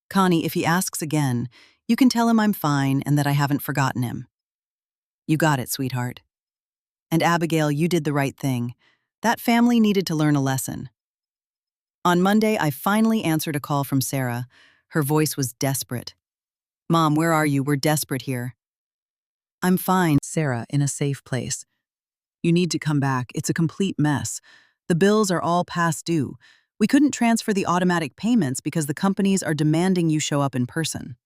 "Connie, if he asks again, you can tell him I'm fine and that I haven't forgotten him." "You got it, sweetheart." And Abigail, you did the right thing. That family needed to learn a lesson. On Monday, I finally answered a call from Sarah. Her voice was desperate. "Mom, where are you? We're desperate here." "I'm fine, Sarah, in a safe place. You need to come back. It's a complete mess. The bills are all past due. We couldn't transfer the automatic payments because the companies are demanding you show up in person."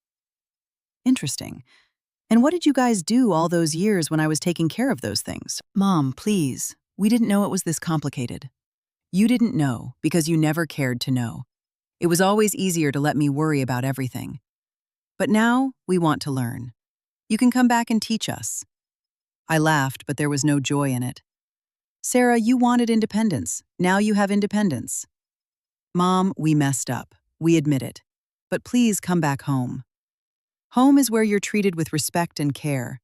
"Interesting. And what did you guys do all those years when I was taking care of those things?" "Mom, please. We didn't know it was this complicated." "You didn't know because you never cared to know. It was always easier to let me worry about everything. But now we want to learn. You can come back and teach us." I laughed, but there was no joy in it. "Sarah, you wanted independence. Now you have independence." "Mom, we messed up. We admit it. But please come back home. Home is where you're treated with respect and care.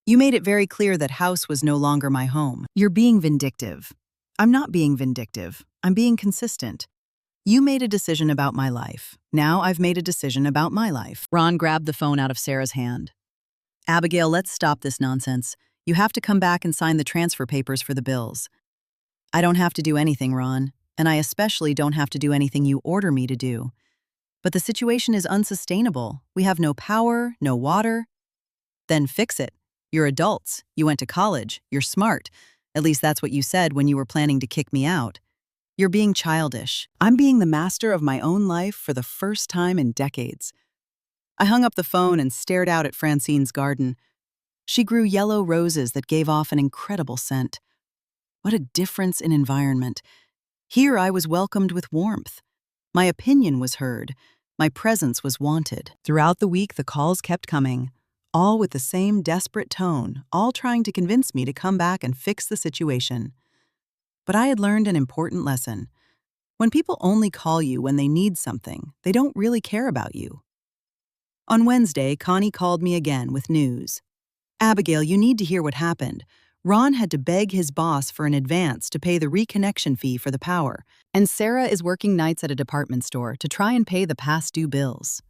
You made it very clear that house was no longer my home. You're being vindictive." "I'm not being vindictive. I'm being consistent. You made a decision about my life. Now I've made a decision about my life." Ron grabbed the phone out of Sarah's hand. "Abigail, let's stop this nonsense. You have to come back and sign the transfer papers for the bills." "I don't have to do anything, Ron, and I especially don't have to do anything you order me to do. But the situation is unsustainable. We have no power, no water." "Then fix it. You're adults. You went to college. You're smart. At least that's what you said when you were planning to kick me out. You're being childish. I'm being the master of my own life for the first time in decades." I hung up the phone and stared out at Francine's garden. She grew yellow roses that gave off an incredible scent. What a difference in environment. Here I was welcomed with warmth. My opinion was heard. My presence was wanted. Throughout the week, the calls kept coming, all with the same desperate tone, all trying to convince me to come back and fix the situation. But I had learned an important lesson. When people only call you when they need something, they don't really care about you. On Wednesday, Connie called me again with news. "Abigail, you need to hear what happened. Ron had to beg his boss for an advance to pay the reconnection fee for the power, and Sarah is working nights at a department store to try and pay the past due bills.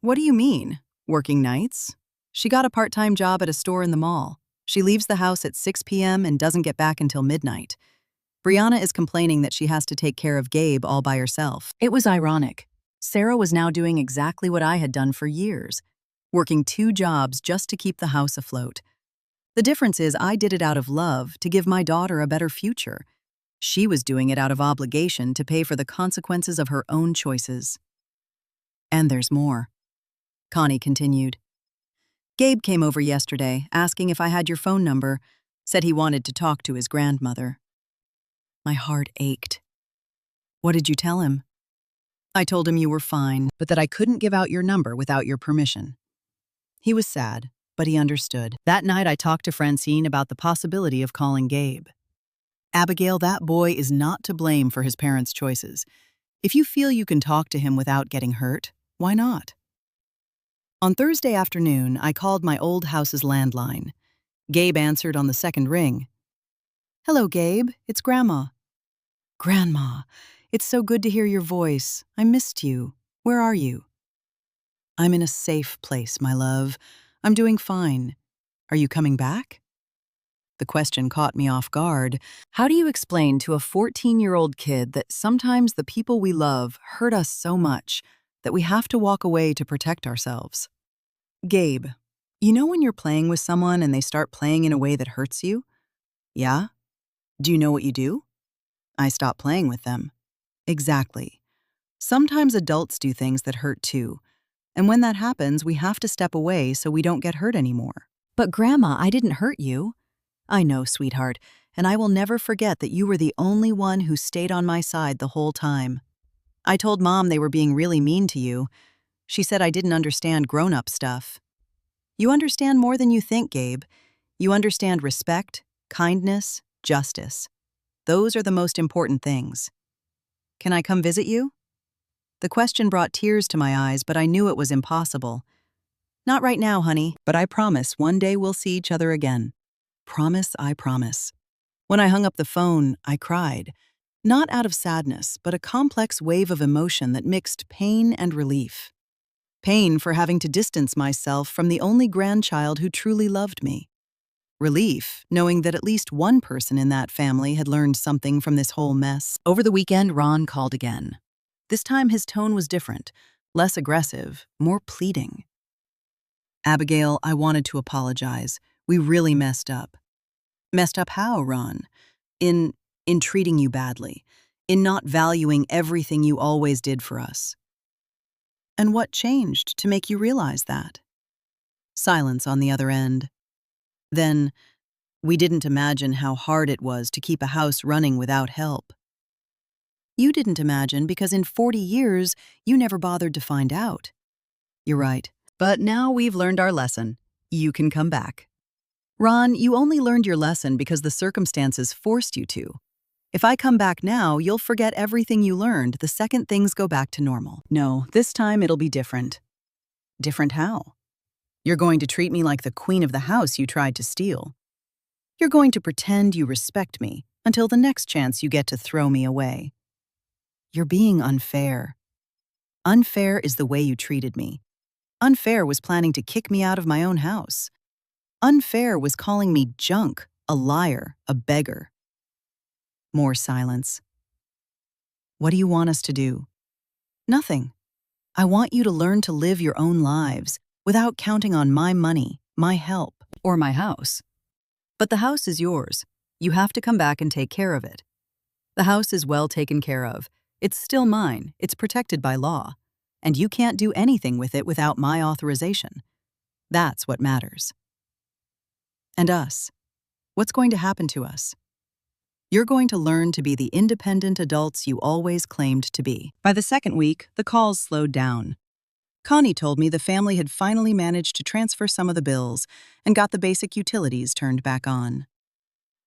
What do you mean, working nights? She got a part-time job at a store in the mall. She leaves the house at 6 p.m. and doesn't get back until midnight. Brianna is complaining that she has to take care of Gabe all by herself. It was ironic. Sarah was now doing exactly what I had done for years, working 2 jobs just to keep the house afloat. The difference is I did it out of love to give my daughter a better future. She was doing it out of obligation to pay for the consequences of her own choices. And there's more. Connie continued. Gabe came over yesterday, asking if I had your phone number, said he wanted to talk to his grandmother. My heart ached. What did you tell him? I told him you were fine, but that I couldn't give out your number without your permission. He was sad, but he understood. That night I talked to Francine about the possibility of calling Gabe. Abigail, that boy is not to blame for his parents' choices. If you feel you can talk to him without getting hurt, why not? On Thursday afternoon, I called my old house's landline. Gabe answered on the second ring. Hello, Gabe. It's Grandma. Grandma, it's so good to hear your voice. I missed you. Where are you? I'm in a safe place, my love. I'm doing fine. Are you coming back? The question caught me off guard. How do you explain to a 14-year-old kid that sometimes the people we love hurt us so much that we have to walk away to protect ourselves? Gabe, you know when you're playing with someone and they start playing in a way that hurts you? Yeah? Do you know what you do? I stop playing with them. Exactly. Sometimes adults do things that hurt too. And when that happens, we have to step away so we don't get hurt anymore. But Grandma, I didn't hurt you. I know, sweetheart, and I will never forget that you were the only one who stayed on my side the whole time. I told Mom they were being really mean to you. She said I didn't understand grown-up stuff. You understand more than you think, Gabe. You understand respect, kindness, justice. Those are the most important things. Can I come visit you? The question brought tears to my eyes, but I knew it was impossible. Not right now, honey, but I promise one day we'll see each other again. Promise, I promise. When I hung up the phone, I cried. Not out of sadness, but a complex wave of emotion that mixed pain and relief. Pain for having to distance myself from the only grandchild who truly loved me. Relief, knowing that at least one person in that family had learned something from this whole mess. Over the weekend, Ron called again. This time his tone was different, less aggressive, more pleading. Abigail, I wanted to apologize. We really messed up. Messed up how, Ron? In treating you badly, in not valuing everything you always did for us. And what changed to make you realize that? Silence on the other end. Then, we didn't imagine how hard it was to keep a house running without help. You didn't imagine because in 40 years, you never bothered to find out. You're right. But now we've learned our lesson. You can come back. Ron, you only learned your lesson because the circumstances forced you to. If I come back now, you'll forget everything you learned the second things go back to normal. No, this time it'll be different. Different how? You're going to treat me like the queen of the house you tried to steal. You're going to pretend you respect me until the next chance you get to throw me away. You're being unfair. Unfair is the way you treated me. Unfair was planning to kick me out of my own house. Unfair was calling me junk, a liar, a beggar. More silence. What do you want us to do? Nothing. I want you to learn to live your own lives without counting on my money, my help, or my house. But the house is yours. You have to come back and take care of it. The house is well taken care of. It's still mine. It's protected by law. And you can't do anything with it without my authorization. That's what matters. And us. What's going to happen to us? You're going to learn to be the independent adults you always claimed to be. By the second week, the calls slowed down. Connie told me the family had finally managed to transfer some of the bills and got the basic utilities turned back on.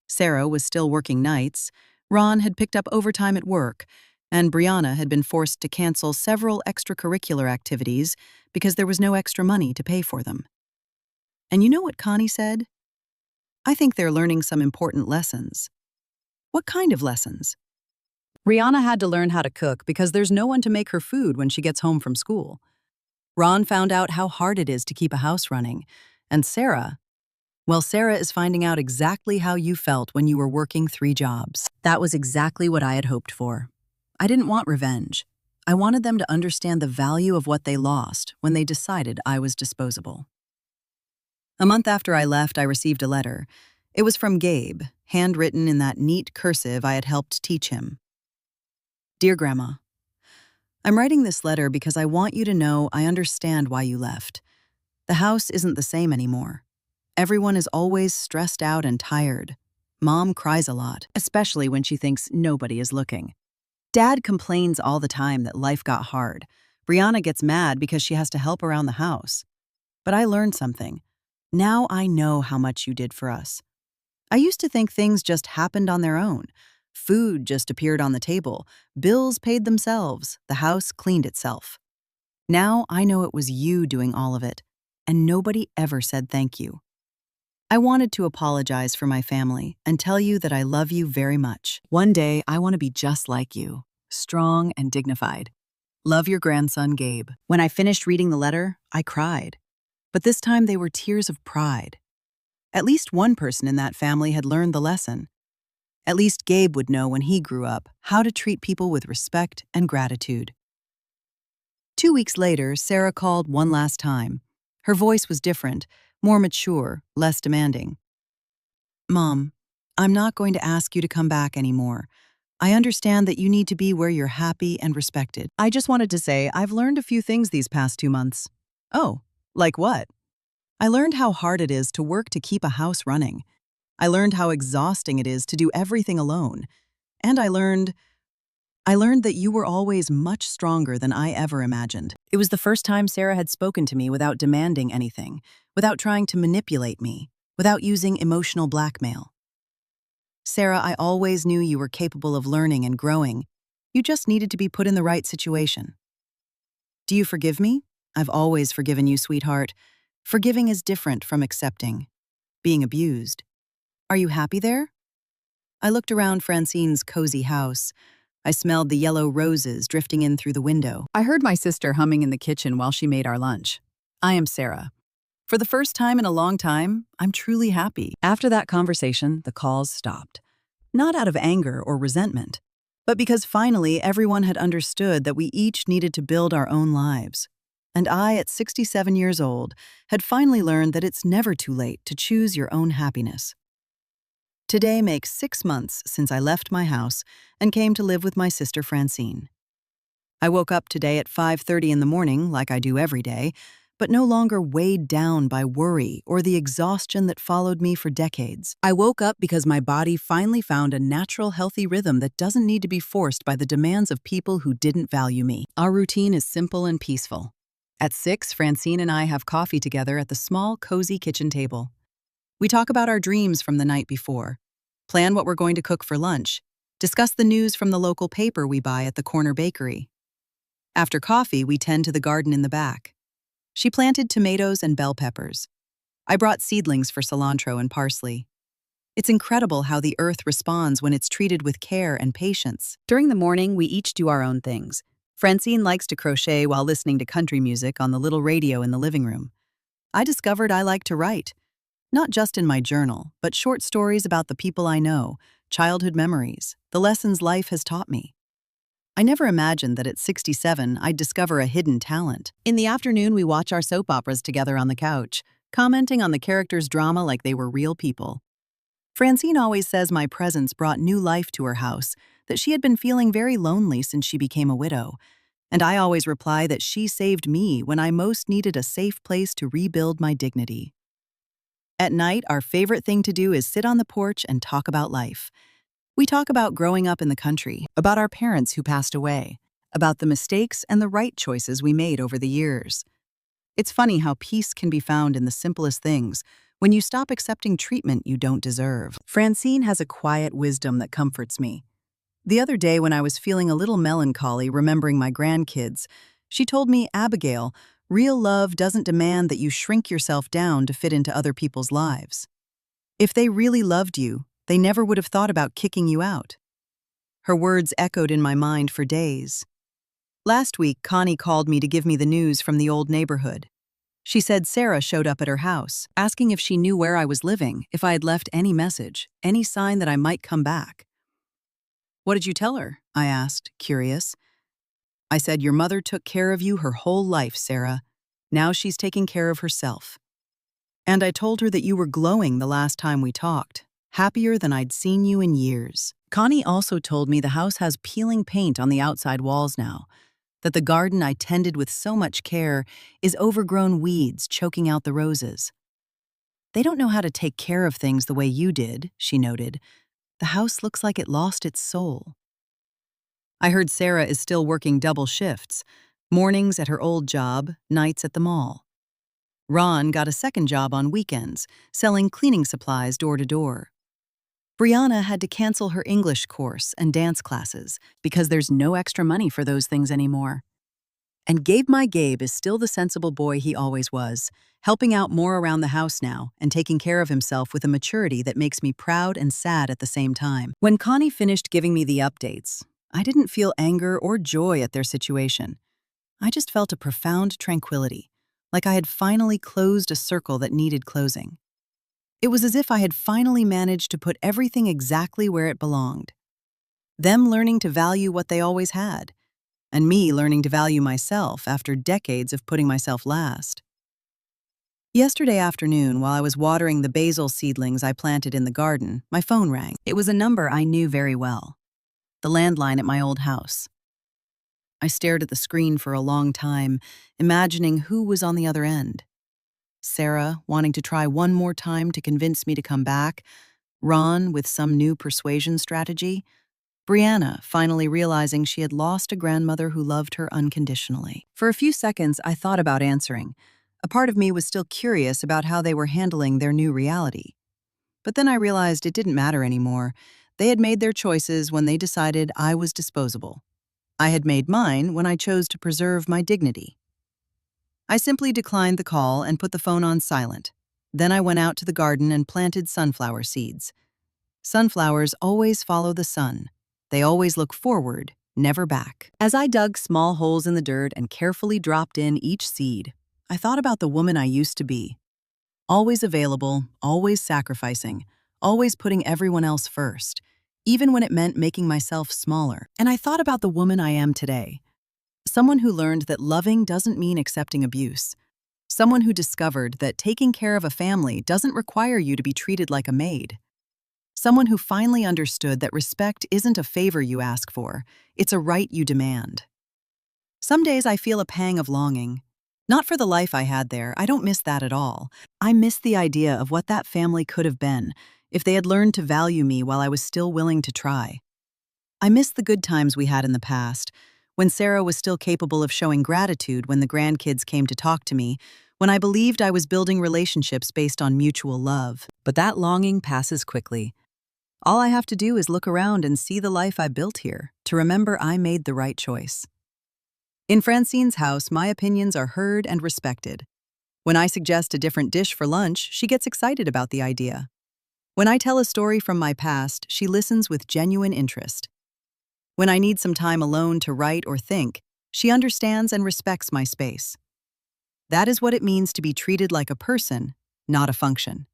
Sarah was still working nights, Ron had picked up overtime at work, and Brianna had been forced to cancel several extracurricular activities because there was no extra money to pay for them. And you know what Connie said? I think they're learning some important lessons. What kind of lessons? Rihanna had to learn how to cook because there's no one to make her food when she gets home from school. Ron found out how hard it is to keep a house running. And Sarah, well, Sarah is finding out exactly how you felt when you were working 3 jobs. That was exactly what I had hoped for. I didn't want revenge. I wanted them to understand the value of what they lost when they decided I was disposable. A month after I left, I received a letter. It was from Gabe, handwritten in that neat cursive I had helped teach him. Dear Grandma, I'm writing this letter because I want you to know I understand why you left. The house isn't the same anymore. Everyone is always stressed out and tired. Mom cries a lot, especially when she thinks nobody is looking. Dad complains all the time that life got hard. Brianna gets mad because she has to help around the house. But I learned something. Now I know how much you did for us. I used to think things just happened on their own. Food just appeared on the table, bills paid themselves, the house cleaned itself. Now I know it was you doing all of it, and nobody ever said thank you. I wanted to apologize for my family and tell you that I love you very much. One day, I want to be just like you, strong and dignified. Love your grandson, Gabe. When I finished reading the letter, I cried. But this time they were tears of pride. At least one person in that family had learned the lesson. At least Gabe would know when he grew up how to treat people with respect and gratitude. 2 weeks later, Sarah called one last time. Her voice was different, more mature, less demanding. Mom, I'm not going to ask you to come back anymore. I understand that you need to be where you're happy and respected. I just wanted to say I've learned a few things these past 2 months. Oh, like what? I learned how hard it is to work to keep a house running. I learned how exhausting it is to do everything alone. And I learned that you were always much stronger than I ever imagined. It was the first time Sarah had spoken to me without demanding anything, without trying to manipulate me, without using emotional blackmail. Sarah, I always knew you were capable of learning and growing. You just needed to be put in the right situation. Do you forgive me? I've always forgiven you, sweetheart. Forgiving is different from accepting. Being abused. Are you happy there? I looked around Francine's cozy house. I smelled the yellow roses drifting in through the window. I heard my sister humming in the kitchen while she made our lunch. I am Sarah. For the first time in a long time, I'm truly happy. After that conversation, the calls stopped. Not out of anger or resentment, but because finally everyone had understood that we each needed to build our own lives. And I, at 67 years old, had finally learned that it's never too late to choose your own happiness. Today makes 6 months since I left my house and came to live with my sister Francine. I woke up today at 5:30 in the morning, like I do every day, but no longer weighed down by worry or the exhaustion that followed me for decades. I woke up because my body finally found a natural, healthy rhythm that doesn't need to be forced by the demands of people who didn't value me. Our routine is simple and peaceful. At 6, Francine and I have coffee together at the small, cozy kitchen table. We talk about our dreams from the night before, plan what we're going to cook for lunch, discuss the news from the local paper we buy at the corner bakery. After coffee, we tend to the garden in the back. She planted tomatoes and bell peppers. I brought seedlings for cilantro and parsley. It's incredible how the earth responds when it's treated with care and patience. During the morning, we each do our own things. Francine likes to crochet while listening to country music on the little radio in the living room. I discovered I like to write. Not just in my journal, but short stories about the people I know, childhood memories, the lessons life has taught me. I never imagined that at 67 I'd discover a hidden talent. In the afternoon, we watch our soap operas together on the couch, commenting on the characters' drama like they were real people. Francine always says my presence brought new life to her house, that she had been feeling very lonely since she became a widow. And I always reply that she saved me when I most needed a safe place to rebuild my dignity. At night, our favorite thing to do is sit on the porch and talk about life. We talk about growing up in the country, about our parents who passed away, about the mistakes and the right choices we made over the years. It's funny how peace can be found in the simplest things when you stop accepting treatment you don't deserve. Francine has a quiet wisdom that comforts me. The other day when I was feeling a little melancholy remembering my grandkids, she told me, Abigail, real love doesn't demand that you shrink yourself down to fit into other people's lives. If they really loved you, they never would have thought about kicking you out. Her words echoed in my mind for days. Last week, Connie called me to give me the news from the old neighborhood. She said Sarah showed up at her house, asking if she knew where I was living, if I had left any message, any sign that I might come back. "What did you tell her?" I asked, curious. "I said, your mother took care of you her whole life, Sarah. Now she's taking care of herself. And I told her that you were glowing the last time we talked, happier than I'd seen you in years." Connie also told me the house has peeling paint on the outside walls now, that the garden I tended with so much care is overgrown weeds choking out the roses. "They don't know how to take care of things the way you did," she noted. "The house looks like it lost its soul." I heard Sarah is still working double shifts, mornings at her old job, nights at the mall. Ron got a second job on weekends, selling cleaning supplies door to door. Brianna had to cancel her English course and dance classes because there's no extra money for those things anymore. And Gabe is still the sensible boy he always was, helping out more around the house now and taking care of himself with a maturity that makes me proud and sad at the same time. When Connie finished giving me the updates, I didn't feel anger or joy at their situation. I just felt a profound tranquility, like I had finally closed a circle that needed closing. It was as if I had finally managed to put everything exactly where it belonged. Them learning to value what they always had, and me learning to value myself after decades of putting myself last. Yesterday afternoon, while I was watering the basil seedlings I planted in the garden, my phone rang. It was a number I knew very well, the landline at my old house. I stared at the screen for a long time, imagining who was on the other end. Sarah, wanting to try one more time to convince me to come back, Ron with some new persuasion strategy, Brianna finally realizing she had lost a grandmother who loved her unconditionally. For a few seconds, I thought about answering. A part of me was still curious about how they were handling their new reality. But then I realized it didn't matter anymore. They had made their choices when they decided I was disposable. I had made mine when I chose to preserve my dignity. I simply declined the call and put the phone on silent. Then I went out to the garden and planted sunflower seeds. Sunflowers always follow the sun. They always look forward, never back. As I dug small holes in the dirt and carefully dropped in each seed, I thought about the woman I used to be. Always available, always sacrificing, always putting everyone else first, even when it meant making myself smaller. And I thought about the woman I am today. Someone who learned that loving doesn't mean accepting abuse. Someone who discovered that taking care of a family doesn't require you to be treated like a maid. Someone who finally understood that respect isn't a favor you ask for, it's a right you demand. Some days I feel a pang of longing. Not for the life I had there, I don't miss that at all. I miss the idea of what that family could have been if they had learned to value me while I was still willing to try. I miss the good times we had in the past, when Sarah was still capable of showing gratitude when the grandkids came to talk to me, when I believed I was building relationships based on mutual love. But that longing passes quickly. All I have to do is look around and see the life I built here, to remember I made the right choice. In Francine's house, my opinions are heard and respected. When I suggest a different dish for lunch, she gets excited about the idea. When I tell a story from my past, she listens with genuine interest. When I need some time alone to write or think, she understands and respects my space. That is what it means to be treated like a person, not a function.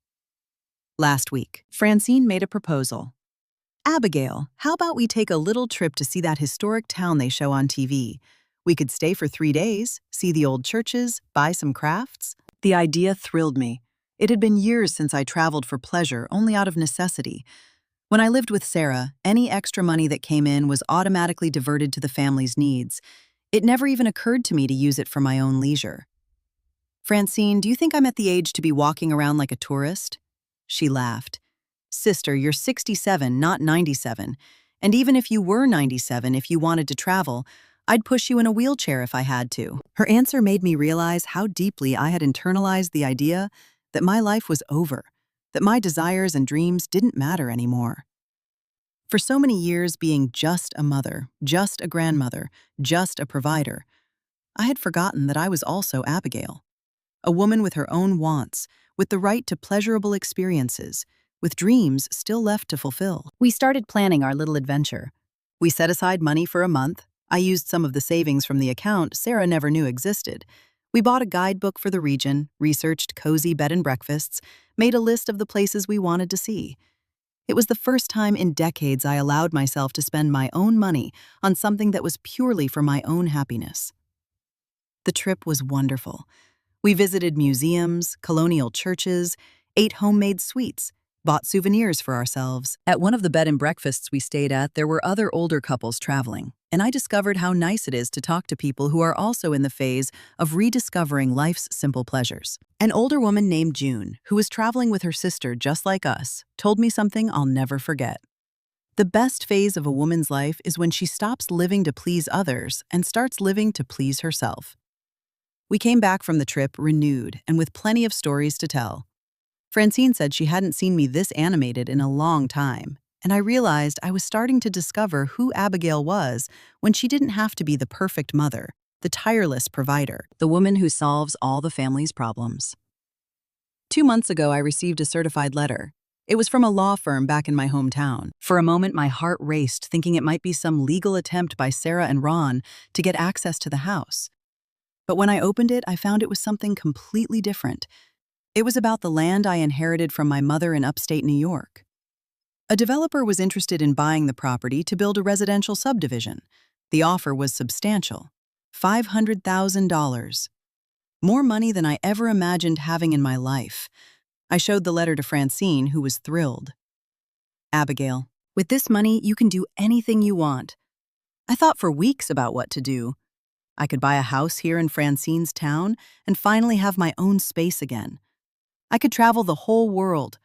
Last week, Francine made a proposal. "Abigail, how about we take a little trip to see that historic town they show on TV? We could stay for 3 days, see the old churches, buy some crafts." The idea thrilled me. It had been years since I traveled for pleasure, only out of necessity. When I lived with Sarah, any extra money that came in was automatically diverted to the family's needs. It never even occurred to me to use it for my own leisure. "Francine, do you think I'm at the age to be walking around like a tourist?" She laughed. "Sister, you're 67, not 97. And even if you were 97, if you wanted to travel, I'd push you in a wheelchair if I had to." Her answer made me realize how deeply I had internalized the idea that my life was over, that my desires and dreams didn't matter anymore. For so many years, being just a mother, just a grandmother, just a provider, I had forgotten that I was also Abigail, a woman with her own wants, with the right to pleasurable experiences, with dreams still left to fulfill. We started planning our little adventure. We set aside money for a month. I used some of the savings from the account Sarah never knew existed. We bought a guidebook for the region, researched cozy bed and breakfasts, made a list of the places we wanted to see. It was the first time in decades I allowed myself to spend my own money on something that was purely for my own happiness. The trip was wonderful. We visited museums, colonial churches, ate homemade sweets, bought souvenirs for ourselves. At one of the bed and breakfasts we stayed at, there were other older couples traveling, and I discovered how nice it is to talk to people who are also in the phase of rediscovering life's simple pleasures. An older woman named June, who was traveling with her sister just like us, told me something I'll never forget. The best phase of a woman's life is when she stops living to please others and starts living to please herself. We came back from the trip renewed and with plenty of stories to tell. Francine said she hadn't seen me this animated in a long time, and I realized I was starting to discover who Abigail was when she didn't have to be the perfect mother, the tireless provider, the woman who solves all the family's problems. 2 months ago, I received a certified letter. It was from a law firm back in my hometown. For a moment, my heart raced, thinking it might be some legal attempt by Sarah and Ron to get access to the house. But when I opened it, I found it was something completely different. It was about the land I inherited from my mother in upstate New York. A developer was interested in buying the property to build a residential subdivision. The offer was substantial, $500,000. More money than I ever imagined having in my life. I showed the letter to Francine, who was thrilled. Abigail, with this money, you can do anything you want. I thought for weeks about what to do. I could buy a house here in Francine's town and finally have my own space again. I could travel the whole world.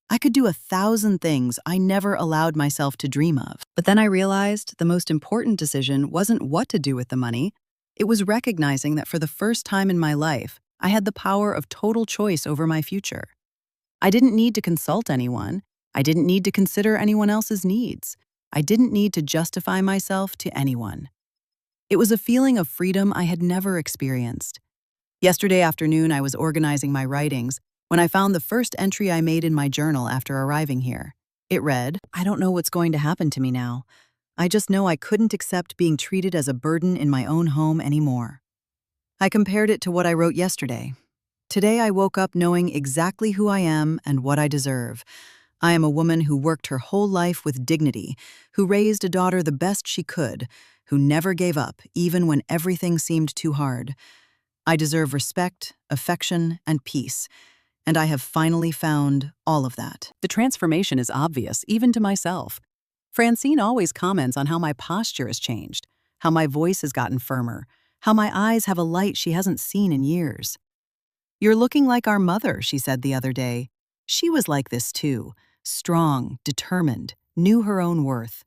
I could do 1,000 things I never allowed myself to dream of. But then I realized the most important decision wasn't what to do with the money. It was recognizing that for the first time in my life, I had the power of total choice over my future. I didn't need to consult anyone. I didn't need to consider anyone else's needs. I didn't need to justify myself to anyone. It was a feeling of freedom I had never experienced. Yesterday afternoon, I was organizing my writings when I found the first entry I made in my journal after arriving here. It read, "I don't know what's going to happen to me now. I just know I couldn't accept being treated as a burden in my own home anymore." I compared it to what I wrote yesterday. Today I woke up knowing exactly who I am and what I deserve. I am a woman who worked her whole life with dignity, who raised a daughter the best she could, who never gave up even when everything seemed too hard. I deserve respect, affection, and peace, and I have finally found all of that. The transformation is obvious, even to myself. Francine always comments on how my posture has changed, how my voice has gotten firmer, how my eyes have a light she hasn't seen in years. "You're looking like our mother," she said the other day. She was like this too, strong, determined, knew her own worth.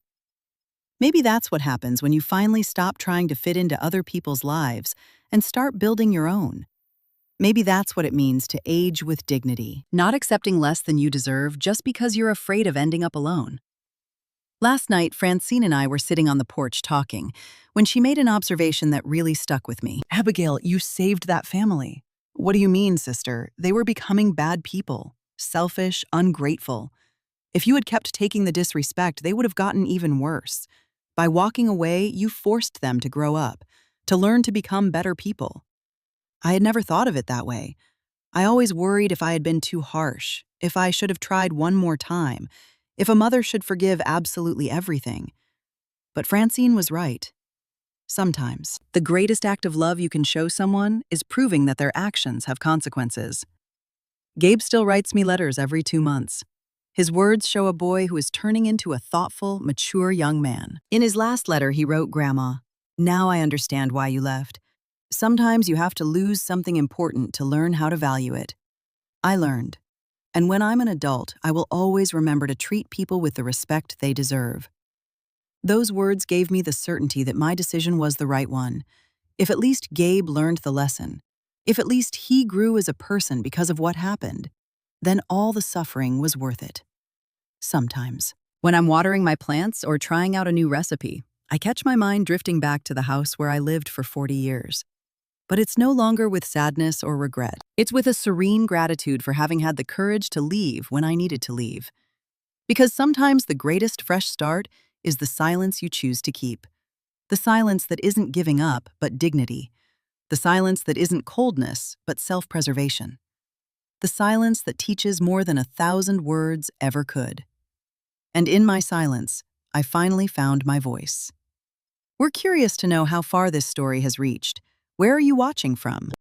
Maybe that's what happens when you finally stop trying to fit into other people's lives and start building your own. Maybe that's what it means to age with dignity, not accepting less than you deserve just because you're afraid of ending up alone. Last night, Francine and I were sitting on the porch talking when she made an observation that really stuck with me. "Abigail, you saved that family." "What do you mean, sister? They were becoming bad people, selfish, ungrateful. If you had kept taking the disrespect, they would have gotten even worse. By walking away, you forced them to grow up, to learn to become better people." I had never thought of it that way. I always worried if I had been too harsh, if I should have tried one more time, if a mother should forgive absolutely everything. But Francine was right. Sometimes, the greatest act of love you can show someone is proving that their actions have consequences. Gabe still writes me letters every 2 months. His words show a boy who is turning into a thoughtful, mature young man. In his last letter, he wrote, "Grandma, now I understand why you left. Sometimes you have to lose something important to learn how to value it. I learned. And when I'm an adult, I will always remember to treat people with the respect they deserve." Those words gave me the certainty that my decision was the right one. If at least Gabe learned the lesson, if at least he grew as a person because of what happened, then all the suffering was worth it. Sometimes, when I'm watering my plants or trying out a new recipe, I catch my mind drifting back to the house where I lived for 40 years. But it's no longer with sadness or regret. It's with a serene gratitude for having had the courage to leave when I needed to leave. Because sometimes the greatest fresh start is the silence you choose to keep. The silence that isn't giving up, but dignity. The silence that isn't coldness, but self-preservation. The silence that teaches more than 1,000 words ever could. And in my silence, I finally found my voice. We're curious to know how far this story has reached. Where are you watching from?